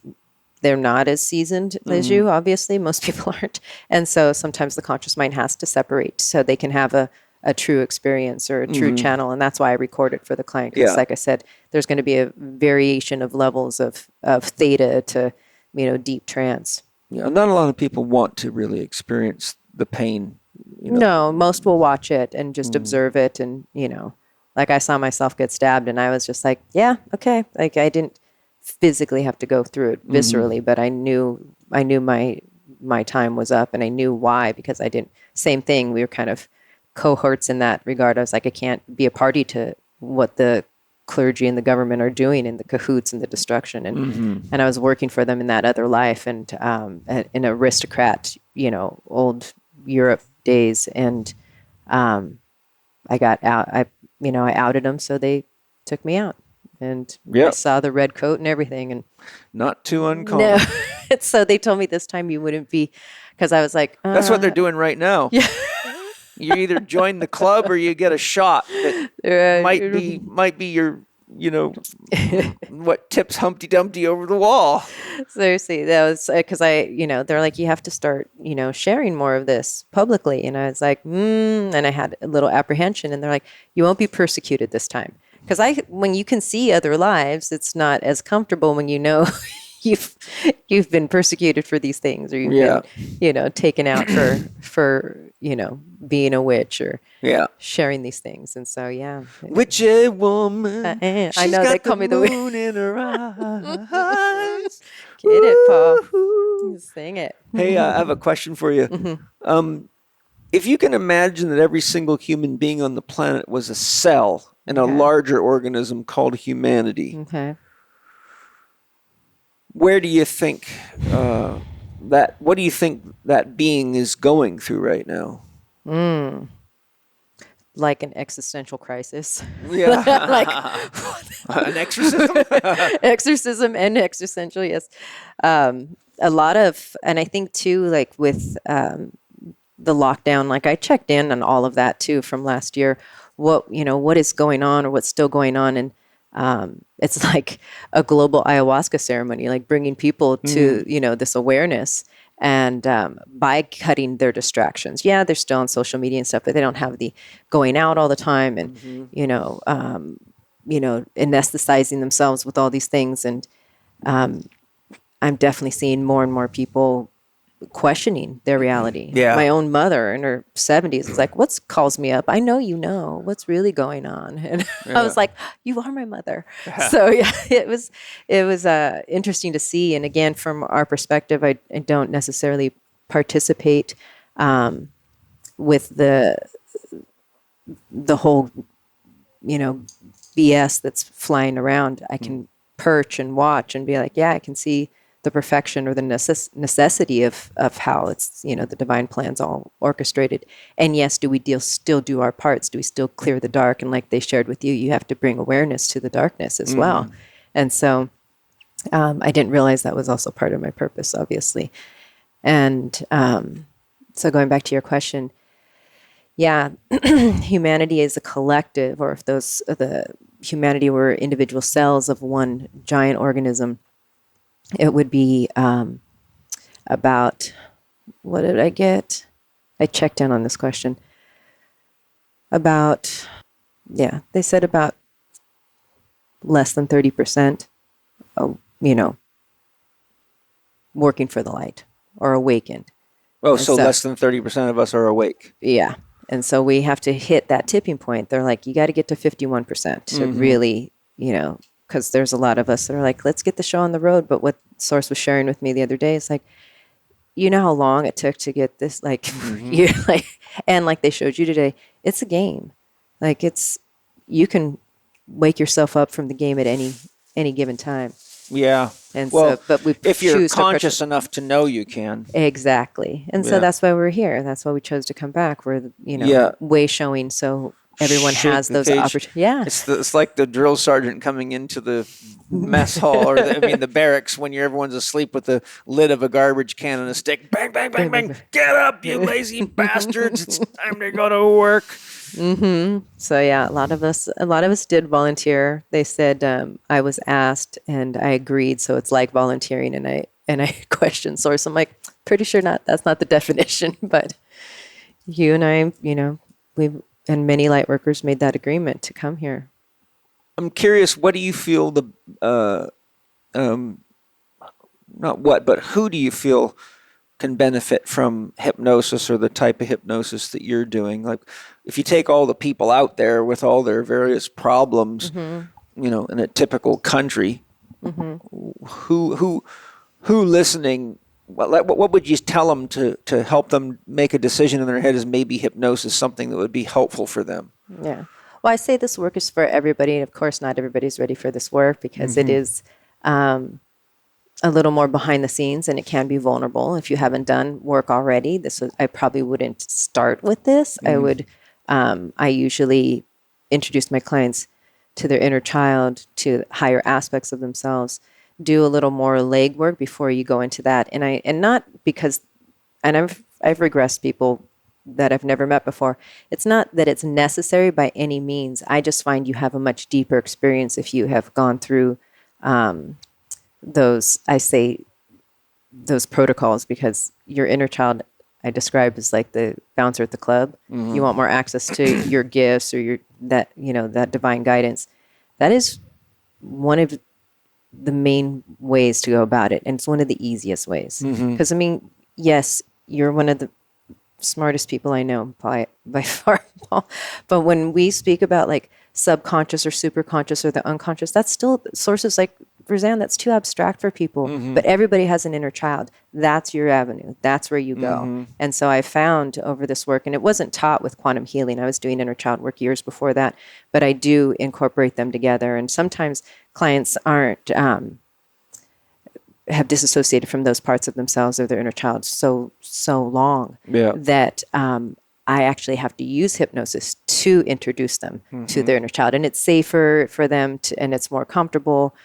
[SPEAKER 3] they're not as seasoned as you, obviously. Most people aren't. And so sometimes the conscious mind has to separate so they can have a true experience or a true channel. And that's why I record it for the client. Because like I said, there's going to be a variation of levels of theta to, deep trance.
[SPEAKER 2] Yeah, not a lot of people want to really experience the pain.
[SPEAKER 3] No, most will watch it and just observe it. And, like I saw myself get stabbed and I was just like, yeah, okay. Like I didn't physically have to go through it viscerally, but I knew my time was up and I knew why, because same thing. We were kind of cohorts in that regard. I was like, I can't be a party to what the clergy and the government are doing in the cahoots and the destruction. And I was working for them in that other life and in aristocrat, old Europe days. And I got out, I outed them. So they took me out and I saw the red coat and everything. And
[SPEAKER 2] not too uncommon.
[SPEAKER 3] No. So they told me this time you wouldn't be, because I was like,
[SPEAKER 2] that's what they're doing right now. Yeah. You either join the club or you get a shot that might be your, what tips Humpty Dumpty over the wall.
[SPEAKER 3] Seriously, that was because they're like, you have to start, sharing more of this publicly. And I was like, and I had a little apprehension. And they're like, you won't be persecuted this time. Because when you can see other lives, it's not as comfortable when you've been persecuted for these things, or you've been, taken out for being a witch or sharing these things. And so,
[SPEAKER 2] witchy woman.
[SPEAKER 3] I know they call me the
[SPEAKER 2] moon in her eyes.
[SPEAKER 3] Get it, Paul. Sing it.
[SPEAKER 2] Hey, I have a question for you. If you can imagine that every single human being on the planet was a cell in a larger organism called humanity.
[SPEAKER 3] Okay.
[SPEAKER 2] Where do you think what do you think that being is going through right now?
[SPEAKER 3] Like an existential crisis.
[SPEAKER 2] Yeah.
[SPEAKER 3] Like
[SPEAKER 2] an exorcism?
[SPEAKER 3] Exorcism and existential, yes. A lot of, and I think too, like with the lockdown, like I checked in on all of that too from last year. What is going on or what's still going on. And it's like a global ayahuasca ceremony, like bringing people to, this awareness and by cutting their distractions. Yeah, they're still on social media and stuff, but they don't have the going out all the time and, anesthetizing themselves with all these things. And I'm definitely seeing more and more people questioning their reality.
[SPEAKER 2] Yeah.
[SPEAKER 3] My own mother in her 70s is like, what calls me up? I know what's really going on. And I was like, you are my mother. So it was interesting to see. And again, from our perspective, I don't necessarily participate with the whole, BS that's flying around. I can perch and watch and be like, yeah, I can see the perfection or the necessity of how it's, the divine plan's all orchestrated. And yes, do we still do our parts? Do we still clear the dark? And like they shared with you, you have to bring awareness to the darkness as well. And so I didn't realize that was also part of my purpose, obviously. And so going back to your question, humanity is a collective, or if the humanity were individual cells of one giant organism, it would be about, what did I get? I checked in on this question. About, they said about less than 30%, working for the light or awakened.
[SPEAKER 2] Oh, so less than 30% of us are awake.
[SPEAKER 3] Yeah. And so we have to hit that tipping point. They're like, you got to get to 51% to really, because there's a lot of us that are like, let's get the show on the road. But what Source was sharing with me the other day is like, you know how long it took to get this, like, and like they showed you today, it's a game. Like you can wake yourself up from the game at any given time.
[SPEAKER 2] Yeah.
[SPEAKER 3] And
[SPEAKER 2] well,
[SPEAKER 3] so, but we
[SPEAKER 2] if you're
[SPEAKER 3] choose
[SPEAKER 2] conscious enough to know you can.
[SPEAKER 3] Exactly. And so that's why we're here. That's why we chose to come back. We're, way showing so everyone
[SPEAKER 2] Shake
[SPEAKER 3] has
[SPEAKER 2] the
[SPEAKER 3] those
[SPEAKER 2] cage.
[SPEAKER 3] opportunities. Yeah.
[SPEAKER 2] It's like the drill sergeant coming into the mess hall, or the barracks when everyone's asleep with the lid of a garbage can and a stick. Bang, bang, bang, bang. Get up, you lazy bastards. It's time to go to work.
[SPEAKER 3] So yeah, a lot of us did volunteer. They said I was asked and I agreed. So it's like volunteering, and I questioned source. I'm like, pretty sure not. That's not the definition. But you and I, we and many light workers made that agreement to come here.
[SPEAKER 2] I'm curious, what do you feel not what, but who do you feel can benefit from hypnosis or the type of hypnosis that you're doing? Like, if you take all the people out there with all their various problems, in a typical country, who listening, what would you tell them to help them make a decision in their head is maybe hypnosis something that would be helpful for them?
[SPEAKER 3] Yeah. Well, I say this work is for everybody. And of course, not everybody's ready for this work because it is a little more behind the scenes and it can be vulnerable. If you haven't done work already, I probably wouldn't start with this. I usually introduce my clients to their inner child, to higher aspects of themselves, do a little more legwork before you go into that. And not because, and I've regressed people that I've never met before. It's not that it's necessary by any means. I just find you have a much deeper experience if you have gone through those protocols, because your inner child I describe as like the bouncer at the club. You want more access to your gifts or that divine guidance. That is one of the main ways to go about it. And it's one of the easiest ways. Because yes, you're one of the smartest people I know by far, Paul. But when we speak about like subconscious or superconscious or the unconscious, that's still sources like Rosanne, that's too abstract for people. But everybody has an inner child. That's your avenue. That's where you go. And so I found over this work, and it wasn't taught with quantum healing. I was doing inner child work years before that, but I do incorporate them together. And sometimes clients aren't have disassociated from those parts of themselves or their inner child so long that I actually have to use hypnosis to introduce them to their inner child. And it's safer for them and it's more comfortable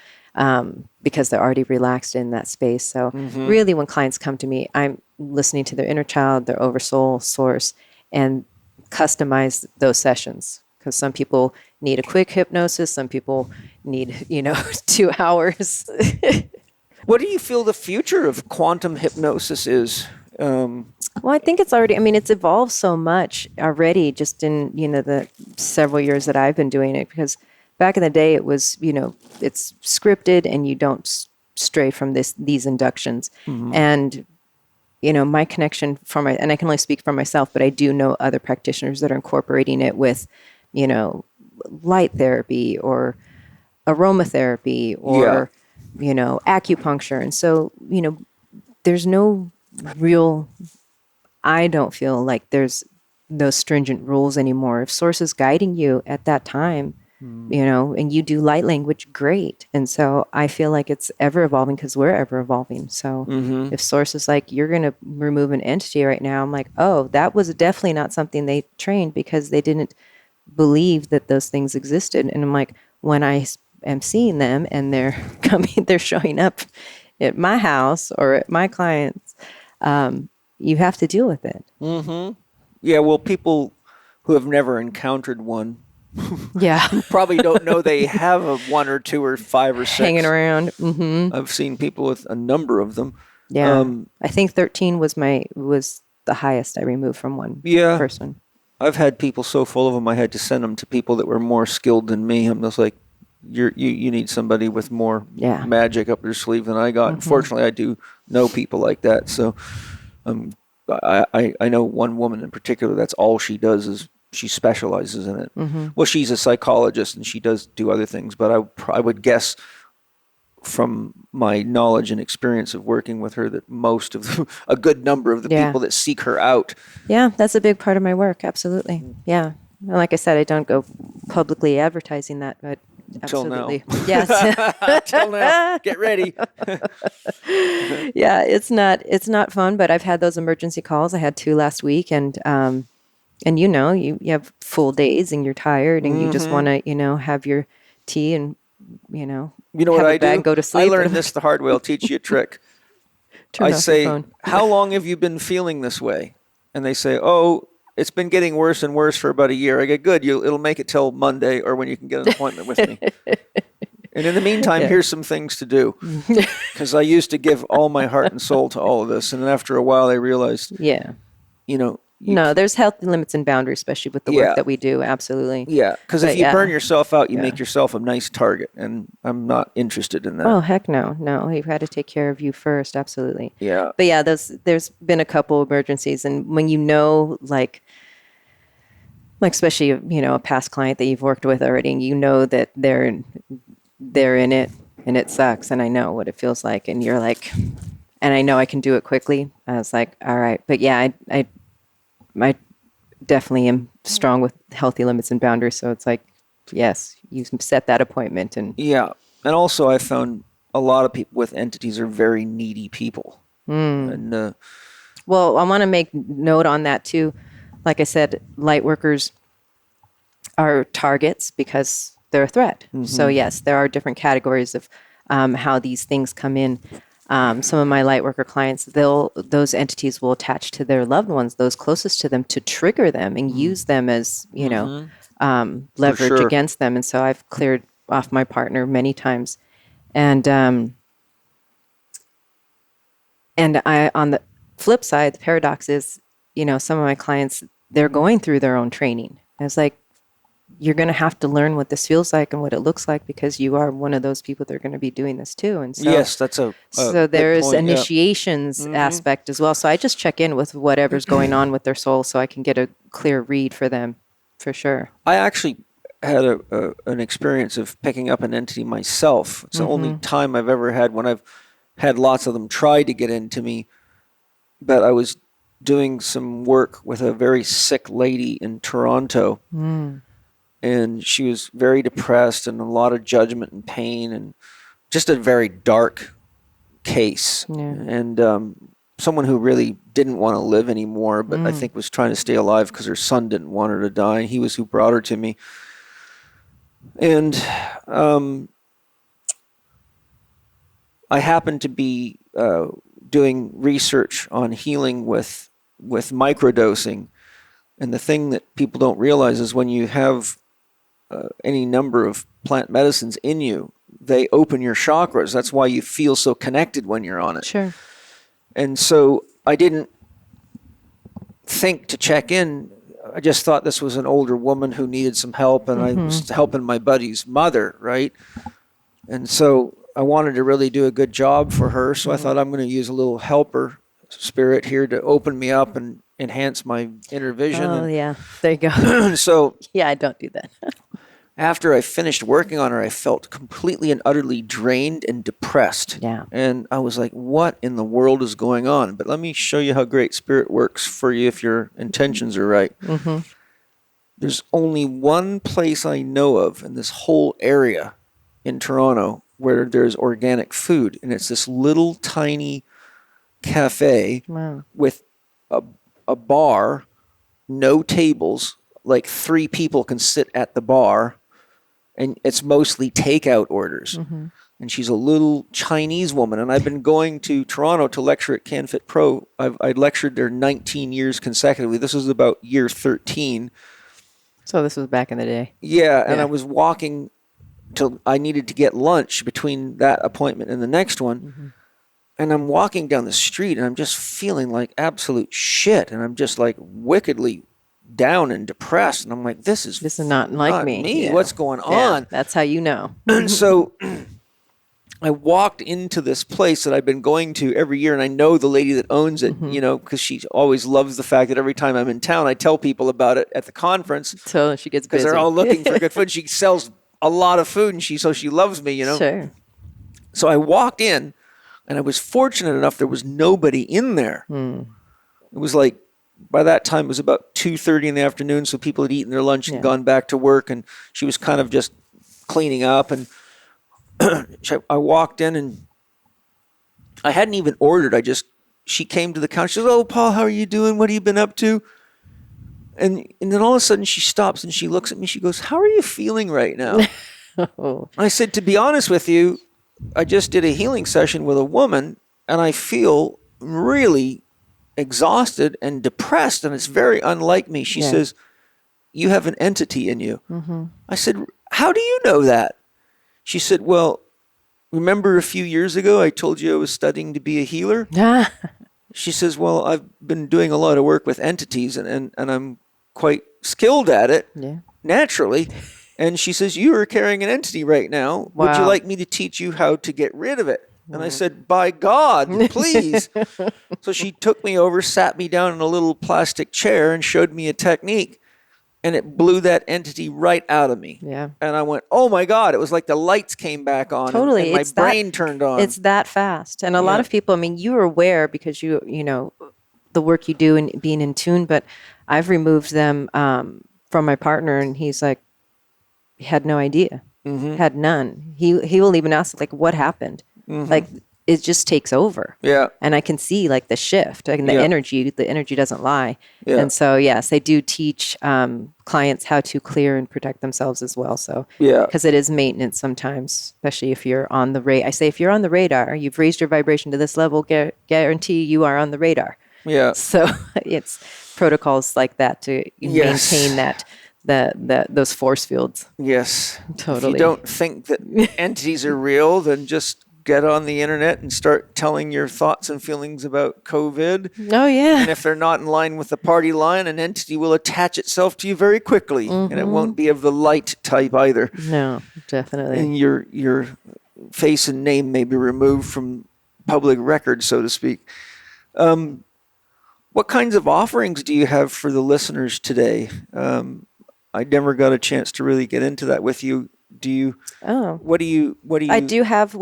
[SPEAKER 3] because they're already relaxed in that space. So really when clients come to me, I'm listening to their inner child, their oversoul, source, and customize those sessions. Because some people need a quick hypnosis. Some people need, 2 hours.
[SPEAKER 2] What do you feel the future of quantum hypnosis is?
[SPEAKER 3] Well, I think it's already, it's evolved so much already just in, the several years that I've been doing it. Because back in the day, it was, it's scripted and you don't stray from these inductions. And, my connection and I can only speak for myself, but I do know other practitioners that are incorporating it with, light therapy or aromatherapy or, acupuncture. And so, there's no real, I don't feel like there's those stringent rules anymore. If source is guiding you at that time, and you do light language, great. And so I feel like it's ever evolving because we're ever evolving. So if source is like, you're going to remove an entity right now, I'm like, oh, that was definitely not something they trained because they didn't believe that those things existed. And I'm like, when I am seeing them and they're showing up at my house or at my clients, you have to deal with it.
[SPEAKER 2] Yeah, well, people who have never encountered one
[SPEAKER 3] Yeah.
[SPEAKER 2] probably don't know they have a 1 or 2 or 5 or 6
[SPEAKER 3] hanging around.
[SPEAKER 2] I've seen people with a number of them.
[SPEAKER 3] Yeah. I think 13 was the highest I removed from one person.
[SPEAKER 2] I've had people so full of them, I had to send them to people that were more skilled than me. I'm just like, you need somebody with more magic up their sleeve than I got. Unfortunately, I do know people like that. So I know one woman in particular, that's all she does is she specializes in it. Well, she's a psychologist and she does do other things, but I would guess from my knowledge and experience of working with her that a good number of the people that seek her out. Yeah,
[SPEAKER 3] that's a big part of my work. Absolutely. Yeah. And like I said, I don't go publicly advertising that, but absolutely.
[SPEAKER 2] Until now.
[SPEAKER 3] Yes.
[SPEAKER 2] Until now. Get ready.
[SPEAKER 3] Yeah, it's not fun, but I've had those emergency calls. I had 2 last week, and And you have full days and you're tired and you just want to, have your tea and,
[SPEAKER 2] You know
[SPEAKER 3] have
[SPEAKER 2] what
[SPEAKER 3] a
[SPEAKER 2] I
[SPEAKER 3] bag,
[SPEAKER 2] do?
[SPEAKER 3] go to
[SPEAKER 2] I
[SPEAKER 3] sleep.
[SPEAKER 2] learned this the hard way. I'll teach you a trick.
[SPEAKER 3] Turn
[SPEAKER 2] I
[SPEAKER 3] off your
[SPEAKER 2] say,
[SPEAKER 3] phone.
[SPEAKER 2] how long have you been feeling this way? And they say, oh, it's been getting worse and worse for about a year. I go, good, it'll make it till Monday or when you can get an appointment with me. And in the meantime, here's some things to do. Because I used to give all my heart and soul to all of this. And then after a while, I realized,
[SPEAKER 3] No, there's healthy limits and boundaries, especially with the work that we do. Absolutely.
[SPEAKER 2] Yeah, because if you burn yourself out, you make yourself a nice target. And I'm not interested in that.
[SPEAKER 3] Oh, heck no. No, you've got to take care of you first. Absolutely.
[SPEAKER 2] Yeah.
[SPEAKER 3] But yeah, there's been a couple emergencies. And when like especially, a past client that you've worked with already, and you know that they're in it and it sucks. And I know what it feels like. And you're like, and I know I can do it quickly. I was like, all right. But yeah, I definitely am strong with healthy limits and boundaries. So it's like, yes, you set that appointment. And
[SPEAKER 2] and also I found a lot of people with entities are very needy people. And
[SPEAKER 3] well, I want to make note on that too. Like I said, light workers are targets because they're a threat. So yes, there are different categories of how these things come in. Some of my light worker clients, those entities will attach to their loved ones, those closest to them, to trigger them and use them as leverage against them. And so I've cleared off my partner many times, and I, on the flip side, the paradox is, some of my clients, they're going through their own training. I was like, you're going to have to learn what this feels like and what it looks like, because you are one of those people that are going to be doing this too. And so,
[SPEAKER 2] yes, that's
[SPEAKER 3] so there's initiations aspect as well. So I just check in with whatever's going on with their soul so I can get a clear read for them, for sure.
[SPEAKER 2] I actually had an experience of picking up an entity myself. It's the only time I've ever had when I've had lots of them try to get into me. But I was doing some work with a very sick lady in Toronto. And she was very depressed and a lot of judgment and pain and just a very dark case. And someone who really didn't want to live anymore, but I think was trying to stay alive because her son didn't want her to die. And he was who brought her to me. And I happened to be doing research on healing with microdosing. And the thing that people don't realize is when you have any number of plant medicines in you, they open your chakras. That's why you feel so connected when you're on it.
[SPEAKER 3] Sure.
[SPEAKER 2] And so I didn't think to check in. I just thought this was an older woman who needed some help, and I was helping my buddy's mother, right? And so I wanted to really do a good job for her, so I thought I'm going to use a little helper spirit here to open me up and enhance my inner vision.
[SPEAKER 3] Oh, yeah. There you go.
[SPEAKER 2] So
[SPEAKER 3] yeah, I don't do that.
[SPEAKER 2] after I finished working on her, I felt completely and utterly drained and depressed.
[SPEAKER 3] Yeah.
[SPEAKER 2] And I was like, what in the world is going on? But let me show you how great spirit works for you if your intentions are right. There's only one place I know of in this whole area in Toronto where there's organic food. And it's this little tiny cafe with a bar, no tables, like 3 people can sit at the bar, and it's mostly takeout orders. And she's a little Chinese woman, and I've been going to Toronto to lecture at CanFit Pro. I lectured there 19 years consecutively. This was about year 13.
[SPEAKER 3] So this was back in the day.
[SPEAKER 2] Yeah, and I was walking till I needed to get lunch between that appointment and the next one. And I'm walking down the street, and I'm just feeling like absolute shit, and I'm just like wickedly down and depressed, and I'm like, this is
[SPEAKER 3] not like me. Yeah.
[SPEAKER 2] What's going on?
[SPEAKER 3] That's how you know.
[SPEAKER 2] And so I walked into this place that I've been going to every year, and I know the lady that owns it, you know, because she always loves the fact that every time I'm in town, I tell people about it at the conference.
[SPEAKER 3] So she gets busy.
[SPEAKER 2] Because they're all looking for good food. She sells a lot of food, and so she loves me, you know.
[SPEAKER 3] Sure.
[SPEAKER 2] So I walked in, and I was fortunate enough there was nobody in there. It was like, by that time, it was about 2:30 in the afternoon, so people had eaten their lunch and gone back to work, and she was kind of just cleaning up. And I walked in, and I hadn't even ordered. She came to the counter. She said, "Oh, Paul, how are you doing? What have you been up to?" And then all of a sudden she stops and she looks at me. She goes, "How are you feeling right now?"
[SPEAKER 3] Oh.
[SPEAKER 2] I said, "To be honest with you, I just did a healing session with a woman and I feel really exhausted and depressed, and it's very unlike me." She
[SPEAKER 3] Yeah.
[SPEAKER 2] says, "You have an entity in you." I said, "How do you know that?" She said, "Well, remember a few years ago I told you I was studying to be a healer?" She says, "Well, I've been doing a lot of work with entities and I'm quite skilled at it
[SPEAKER 3] Yeah.
[SPEAKER 2] naturally." And she says, "You are carrying an entity right now. Would you
[SPEAKER 3] Wow.
[SPEAKER 2] like me to teach you how to get rid of it?" And I said, "By God, please." So she took me over, sat me down in a little plastic chair and showed me a technique. And it blew that entity right out of me.
[SPEAKER 3] Yeah.
[SPEAKER 2] And I went, "Oh my God." It was like the lights came back on
[SPEAKER 3] Totally.
[SPEAKER 2] and my
[SPEAKER 3] It's that-
[SPEAKER 2] brain turned on.
[SPEAKER 3] It's that fast. And a lot
[SPEAKER 2] Yeah.
[SPEAKER 3] of people, I mean, you are aware because you know, the work you do and being in tune, but I've removed them from my partner, and he's like, he had no idea, had none. He will even ask, like, what happened? Like, it just takes over.
[SPEAKER 2] Yeah.
[SPEAKER 3] And I can see like the shift and the
[SPEAKER 2] Yeah.
[SPEAKER 3] energy doesn't lie.
[SPEAKER 2] Yeah.
[SPEAKER 3] And so, yes, I do teach clients how to clear and protect themselves as well. So,
[SPEAKER 2] Yeah.
[SPEAKER 3] because it is maintenance sometimes, especially if you're on the radar. I say, if you're on the radar, you've raised your vibration to this level, guarantee you are on the radar.
[SPEAKER 2] Yeah.
[SPEAKER 3] So it's protocols like that to
[SPEAKER 2] Yes.
[SPEAKER 3] maintain those force fields.
[SPEAKER 2] Yes. If
[SPEAKER 3] Totally.
[SPEAKER 2] you don't think that entities are real, then just get on the internet and start telling your thoughts and feelings about COVID.
[SPEAKER 3] Oh, yeah.
[SPEAKER 2] And if they're not in line with the party line, an entity will attach itself to you very quickly. And it won't be of the light type either.
[SPEAKER 3] No, definitely.
[SPEAKER 2] And your face and name may be removed from public record, so to speak. What kinds of offerings do you have for the listeners today? I never got a chance to really get into that with you. Do you?
[SPEAKER 3] Oh.
[SPEAKER 2] What do you?
[SPEAKER 3] I do have,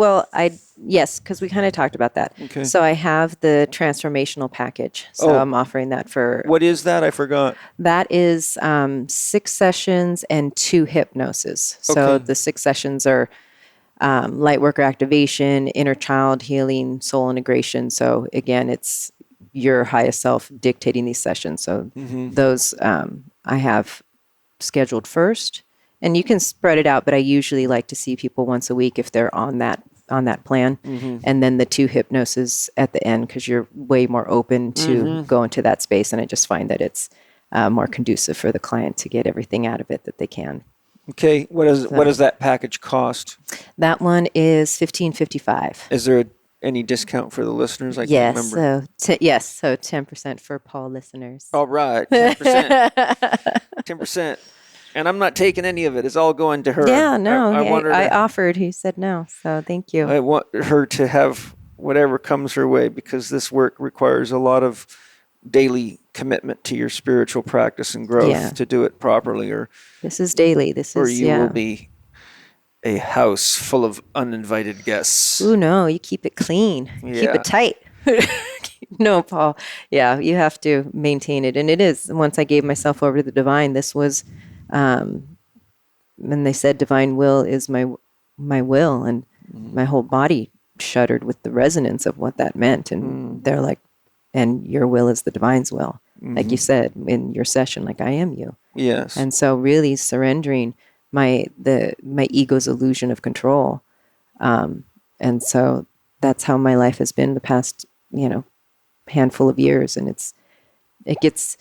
[SPEAKER 3] yes, because we kind of talked about that.
[SPEAKER 2] Okay.
[SPEAKER 3] So I have the transformational package. So I'm offering that for,
[SPEAKER 2] What is that? I forgot.
[SPEAKER 3] that is 6 sessions and 2 hypnoses. So
[SPEAKER 2] Okay.
[SPEAKER 3] the 6 sessions are light worker activation, inner child healing, soul integration. So again, it's your highest self dictating these sessions. So those I have scheduled first. And you can spread it out, but I usually like to see people once a week if they're on that plan. And then the 2 hypnoses at the end, because you're way more open to go into that space. And I just find that it's more conducive for the client to get everything out of it that they can.
[SPEAKER 2] Okay. What does that package cost?
[SPEAKER 3] That one is $15.55.
[SPEAKER 2] Is there any discount for the listeners? I can't
[SPEAKER 3] Yes.
[SPEAKER 2] remember.
[SPEAKER 3] So so 10% for Paul listeners.
[SPEAKER 2] All right. 10%. 10%. And I'm not taking any of it. It's all going to her.
[SPEAKER 3] Yeah, no.
[SPEAKER 2] I want her
[SPEAKER 3] I
[SPEAKER 2] to,
[SPEAKER 3] offered. He said no. So thank you.
[SPEAKER 2] I want her to have whatever comes her way, because this work requires a lot of daily commitment to your spiritual practice and growth to do it properly, or
[SPEAKER 3] This is daily. This
[SPEAKER 2] or
[SPEAKER 3] is
[SPEAKER 2] you will be a house full of uninvited guests.
[SPEAKER 3] Ooh, no, you keep it clean. Keep
[SPEAKER 2] Yeah.
[SPEAKER 3] it tight. No, Paul. Yeah, you have to maintain it. And it is. Once I gave myself over to the divine, this was, when they said divine will is my will, and my whole body shuddered with the resonance of what that meant. And they're like, and your will is the divine's will. Like you said in your session, like, I am you.
[SPEAKER 2] Yes.
[SPEAKER 3] And so really surrendering my ego's illusion of control. And so that's how my life has been the past, handful of years. And it gets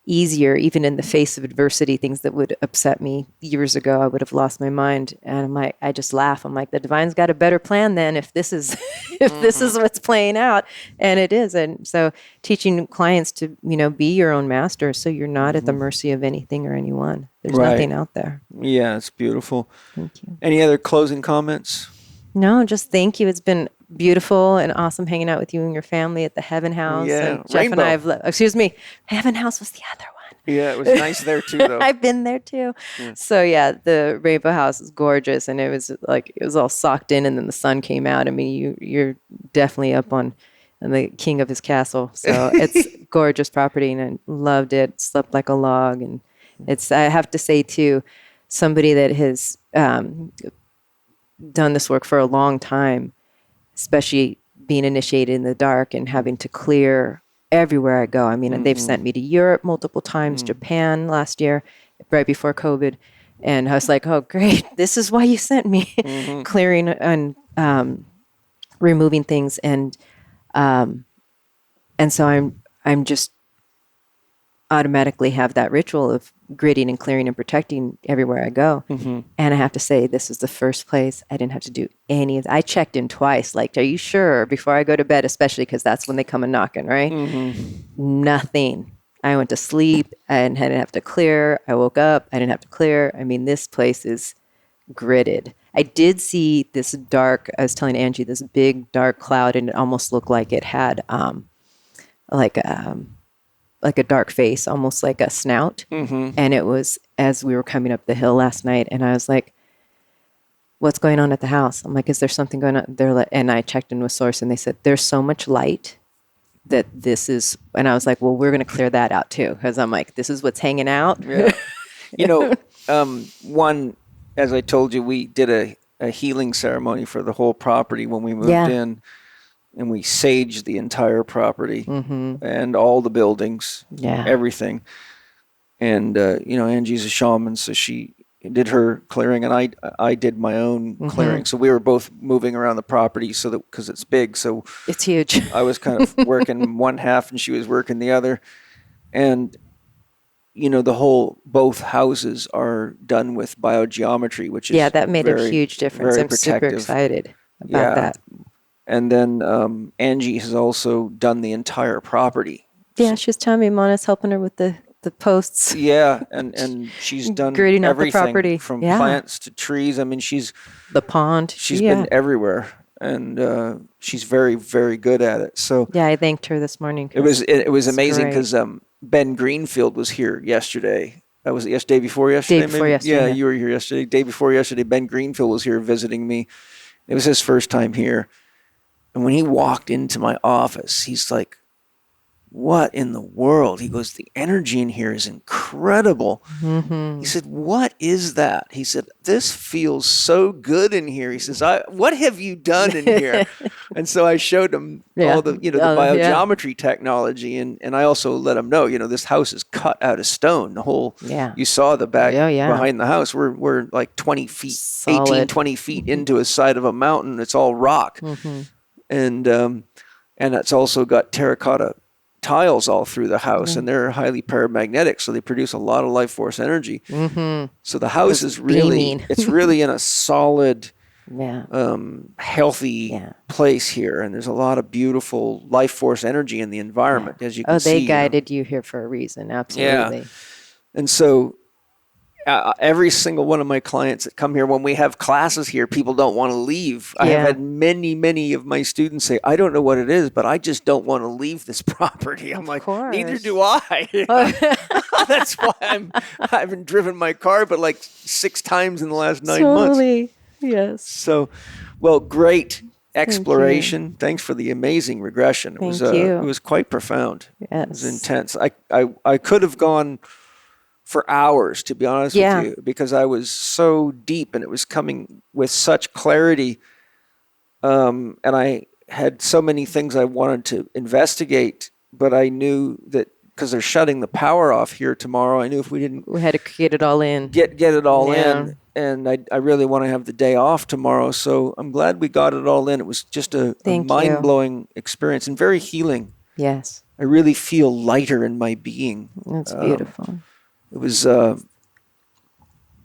[SPEAKER 3] easier, even in the face of adversity, things that would upset me years ago. I would have lost my mind. And I just laugh. I'm like, the divine's got a better plan then if this is, this is what's playing out. And it is. And so teaching clients to, be your own master. So you're not at the mercy of anything or anyone. There's nothing out there.
[SPEAKER 2] Yeah, it's beautiful.
[SPEAKER 3] Thank you.
[SPEAKER 2] Any other closing comments?
[SPEAKER 3] No, just thank you. It's been beautiful and awesome hanging out with you and your family at the Heaven House.
[SPEAKER 2] Yeah,
[SPEAKER 3] And Jeff and I
[SPEAKER 2] Rainbow.
[SPEAKER 3] have, Heaven House was the other one.
[SPEAKER 2] Yeah, it was nice there too, though.
[SPEAKER 3] I've been there too.
[SPEAKER 2] Yeah.
[SPEAKER 3] So yeah, the Rainbow House is gorgeous, and it was all socked in, and then the sun came out. I mean, you're definitely up on the king of his castle. So it's gorgeous property, and I loved it. Slept like a log, and I have to say too, somebody that has done this work for a long time, especially being initiated in the dark and having to clear everywhere I go. I mean, they've sent me to Europe multiple times, Japan last year, right before COVID. And I was like, oh, great. This is why you sent me. Clearing and removing things. And so I'm just automatically have that ritual of gridding and clearing and protecting everywhere I go. And I have to say, this is the first place I didn't have to do any of that. I checked in twice, like, are you sure, before I go to bed, especially because that's when they come and knocking, right? Nothing. I went to sleep and I didn't have to clear. I woke up, I didn't have to clear. I mean, this place is gridded. I did see this dark, I was telling Angie, this big dark cloud, and it almost looked like it had like a dark face, almost like a snout. And it was as we were coming up the hill last night, and I was like, what's going on at the house? I'm like, is there something going on there? And I checked in with Source, and they said, there's so much light that this is, and I was like, well, we're going to clear that out too. Because I'm like, this is what's hanging out.
[SPEAKER 2] Yeah. One, as I told you, we did a healing ceremony for the whole property when we moved in. And we saged the entire property and all the buildings, everything. And, Angie's a shaman, so she did her clearing, and I did my own clearing. So we were both moving around the property because it's big. So
[SPEAKER 3] it's huge.
[SPEAKER 2] I was kind of working one half and she was working the other. And, both houses are done with biogeometry, which is
[SPEAKER 3] that made a huge difference. I'm super excited about that.
[SPEAKER 2] And then Angie has also done the entire property.
[SPEAKER 3] Yeah, she was telling me Mana's helping her with the posts.
[SPEAKER 2] Yeah, and she's done
[SPEAKER 3] grading out
[SPEAKER 2] everything
[SPEAKER 3] the property.
[SPEAKER 2] From plants to trees. I mean,
[SPEAKER 3] the pond.
[SPEAKER 2] She's been everywhere, and she's very, very good at it. So
[SPEAKER 3] I thanked her this morning.
[SPEAKER 2] It was amazing because Ben Greenfield was here yesterday. Was it day before yesterday?
[SPEAKER 3] Day before yesterday.
[SPEAKER 2] Yeah, you were here yesterday. Day before yesterday, Ben Greenfield was here visiting me. It was his first time here. And when he walked into my office, he's like, what in the world? He goes, the energy in here is incredible. He said, what is that? He said, this feels so good in here. He says, what have you done in here? And so I showed him all the, the biogeometry technology. And I also let him know, this house is cut out of stone. The whole, you saw the back behind the house. We're like 20 feet, solid. 18, 20 feet into a side of a mountain. It's all rock. And it's also got terracotta tiles all through the house, and they're highly paramagnetic, so they produce a lot of life force energy. So the house is really, it's really in a solid, healthy place here, and there's a lot of beautiful life force energy in the environment, as you can see.
[SPEAKER 3] They guided you here for a reason, absolutely.
[SPEAKER 2] And so every single one of my clients that come here, when we have classes here, people don't want to leave. I have had many of my students say, I don't know what it is, but I just don't want to leave this property. I'm like, neither do I. That's why I haven't driven my car but like 6 times in the last 9 months.
[SPEAKER 3] Yes.
[SPEAKER 2] So, well, great exploration. Thanks for the amazing regression. It was quite profound.
[SPEAKER 3] Yes.
[SPEAKER 2] It was intense. I could have gone for hours, to be honest with you, because I was so deep and it was coming with such clarity. And I had so many things I wanted to investigate, but I knew that because they're shutting the power off here tomorrow, I knew if we
[SPEAKER 3] had to get it all in.
[SPEAKER 2] Get it all in. And I really want to have the day off tomorrow. So I'm glad we got it all in. It was just a mind-blowing experience and very healing.
[SPEAKER 3] Yes.
[SPEAKER 2] I really feel lighter in my being.
[SPEAKER 3] That's beautiful.
[SPEAKER 2] It was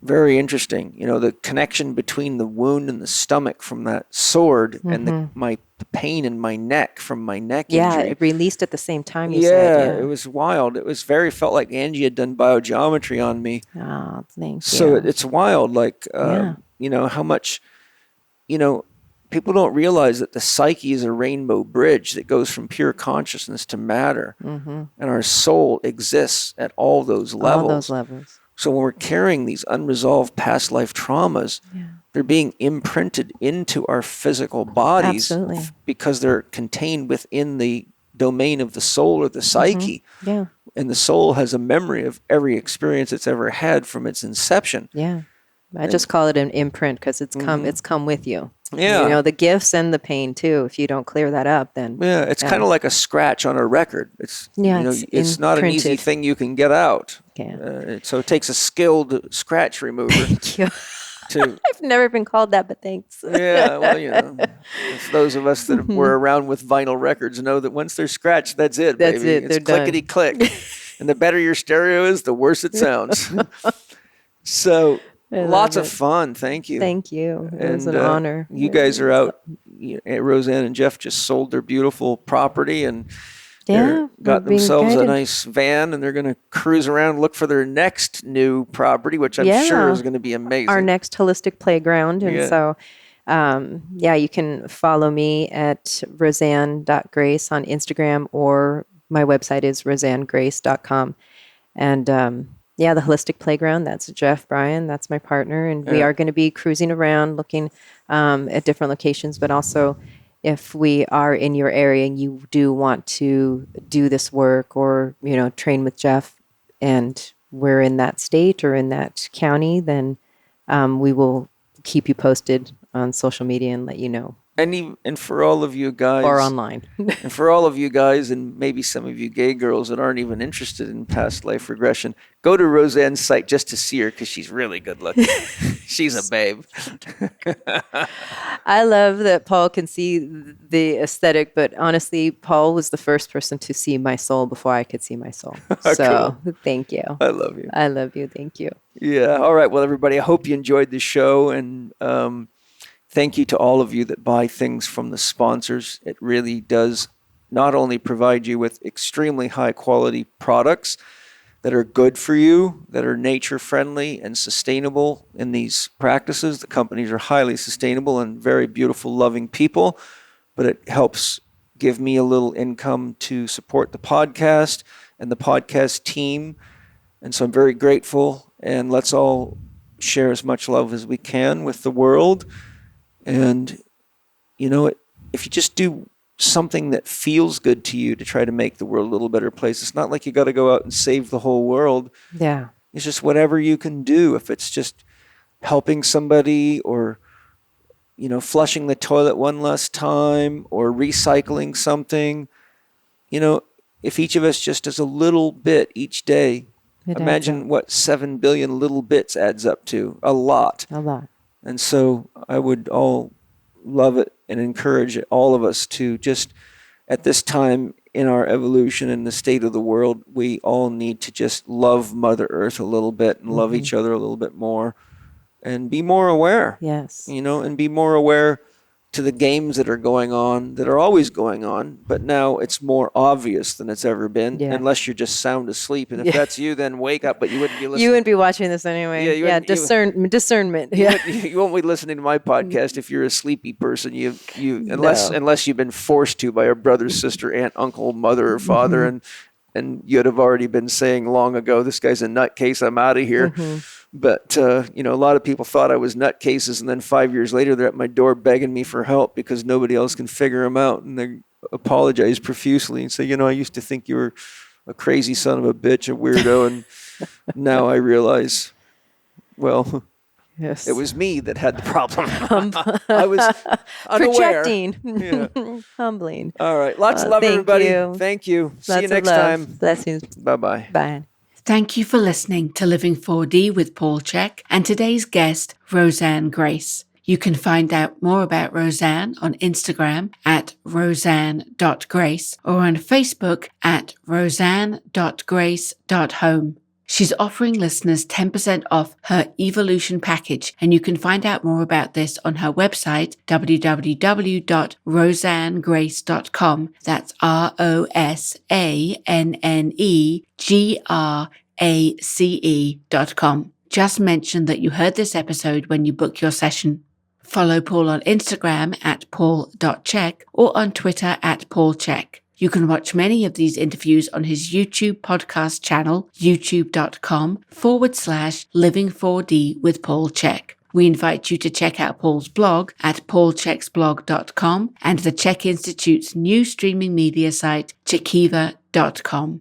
[SPEAKER 2] very interesting. The connection between the wound in the stomach from that sword and my pain in my neck from my neck injury.
[SPEAKER 3] It released at the same time, you said.
[SPEAKER 2] It was wild. It was felt like Angie had done biogeometry on me.
[SPEAKER 3] Oh, thank you.
[SPEAKER 2] So it's wild, like, how much, people don't realize that the psyche is a rainbow bridge that goes from pure consciousness to matter. And our soul exists at all those levels.
[SPEAKER 3] All those levels.
[SPEAKER 2] So when we're carrying these unresolved past life traumas, they're being imprinted into our physical bodies because they're contained within the domain of the soul or the psyche. And the soul has a memory of every experience it's ever had from its inception.
[SPEAKER 3] I just call it an imprint because it's come with you.
[SPEAKER 2] Yeah.
[SPEAKER 3] You know, the gifts and the pain too. If you don't clear that up, then
[SPEAKER 2] Yeah, it's kind of like a scratch on a record. It's it's not an easy
[SPEAKER 3] imprinted.
[SPEAKER 2] thing you can get out.
[SPEAKER 3] Yeah.
[SPEAKER 2] So it takes a skilled scratch remover
[SPEAKER 3] Thank you.
[SPEAKER 2] to.
[SPEAKER 3] I've never been called that, but thanks.
[SPEAKER 2] Yeah, well, if those of us that were around with vinyl records know that once they're scratched, that's it,
[SPEAKER 3] That's
[SPEAKER 2] baby.
[SPEAKER 3] it,
[SPEAKER 2] It's
[SPEAKER 3] they're done.
[SPEAKER 2] clickety click, and the better your stereo is, the worse it sounds. So
[SPEAKER 3] I
[SPEAKER 2] lots
[SPEAKER 3] love
[SPEAKER 2] of
[SPEAKER 3] it.
[SPEAKER 2] fun. Thank you.
[SPEAKER 3] Thank you. It was an
[SPEAKER 2] And,
[SPEAKER 3] honor.
[SPEAKER 2] You guys are out. Rosanne and Jeff just sold their beautiful property and
[SPEAKER 3] Yeah,
[SPEAKER 2] got
[SPEAKER 3] we're being
[SPEAKER 2] themselves a
[SPEAKER 3] guided.
[SPEAKER 2] nice van, and they're going to cruise around, look for their next new property, which I'm sure is going to be amazing.
[SPEAKER 3] Our next holistic playground. And
[SPEAKER 2] Yeah.
[SPEAKER 3] so, you can follow me at rosanne.grace on Instagram, or my website is rosannegrace.com. And the holistic playground, that's Jeff Bryan, that's my partner. And we are going to be cruising around looking at different locations, but also if we are in your area and you do want to do this work or, train with Jeff, and we're in that state or in that county, then we will keep you posted on social media and let you know.
[SPEAKER 2] And for all of you guys,
[SPEAKER 3] Or online.
[SPEAKER 2] and for all of you guys, and maybe some of you gay girls that aren't even interested in past life regression, go to Rosanne's site just to see her, because she's really good looking. She's a babe.
[SPEAKER 3] I love that Paul can see the aesthetic, but honestly, Paul was the first person to see my soul before I could see my soul. So thank you.
[SPEAKER 2] I love you.
[SPEAKER 3] I love you. Thank you.
[SPEAKER 2] Yeah. All right. Well, everybody, I hope you enjoyed the show, and thank you to all of you that buy things from the sponsors. It really does not only provide you with extremely high quality products that are good for you, that are nature friendly and sustainable in these practices. The companies are highly sustainable and very beautiful, loving people, but it helps give me a little income to support the podcast and the podcast team. And so I'm very grateful, and let's all share as much love as we can with the world. And, if you just do something that feels good to you to try to make the world a little better place, it's not like you got to go out and save the whole world.
[SPEAKER 3] Yeah.
[SPEAKER 2] It's just whatever you can do. If it's just helping somebody, or, flushing the toilet one last time, or recycling something, if each of us just does a little bit each day,
[SPEAKER 3] It adds
[SPEAKER 2] imagine
[SPEAKER 3] up.
[SPEAKER 2] what 7 billion little bits adds up to. A lot.
[SPEAKER 3] A lot.
[SPEAKER 2] And so I would all love it and encourage all of us to just, at this time in our evolution and the state of the world, we all need to just love Mother Earth a little bit and love each other a little bit more, and be more aware.
[SPEAKER 3] Yes.
[SPEAKER 2] And be more aware to the games that are going on, that are always going on, but now it's more obvious than it's ever been,
[SPEAKER 3] Yeah.
[SPEAKER 2] unless you're just sound asleep. And if that's you, then wake up, but you wouldn't be listening.
[SPEAKER 3] You wouldn't be watching this anyway.
[SPEAKER 2] Yeah, you wouldn't-
[SPEAKER 3] discernment.
[SPEAKER 2] You
[SPEAKER 3] Yeah.
[SPEAKER 2] won't- you won't be listening to my podcast if you're a sleepy person. Unless you've been forced to by a brother, sister, aunt, uncle, mother, or father, and you'd have already been saying long ago, "This guy's a nutcase. I'm out of here." But a lot of people thought I was nutcases, and then 5 years later, they're at my door begging me for help because nobody else can figure them out, and they apologize profusely and say, "I used to think you were a crazy son of a bitch, a weirdo, and now I realize, well."
[SPEAKER 3] Yes.
[SPEAKER 2] It was me that had the problem. I was unaware.
[SPEAKER 3] Projecting.
[SPEAKER 2] Yeah.
[SPEAKER 3] Humbling.
[SPEAKER 2] All right. Lots of love,
[SPEAKER 3] Thank
[SPEAKER 2] everybody.
[SPEAKER 3] you.
[SPEAKER 2] Thank you. See
[SPEAKER 3] Lots
[SPEAKER 2] you
[SPEAKER 3] of
[SPEAKER 2] next
[SPEAKER 3] love.
[SPEAKER 2] time.
[SPEAKER 3] Blessings.
[SPEAKER 2] Bye-bye.
[SPEAKER 3] Bye.
[SPEAKER 1] Thank you for listening to Living 4D with Paul Chek and today's guest, Rosanna Grace. You can find out more about Rosanne on Instagram at rosanne.grace or on Facebook at rosanne.grace.home. She's offering listeners 10% off her Evolution package, and you can find out more about this on her website, www.rosannegrace.com. That's ROSANNEGRACE.com. Just mention that you heard this episode when you book your session. Follow Paul on Instagram at paul.chek or on Twitter at paulchek. You can watch many of these interviews on his YouTube podcast channel, youtube.com/living4D with Paul Chek. We invite you to check out Paul's blog at paulcheksblog.com and the Chek Institute's new streaming media site, chekiva.com.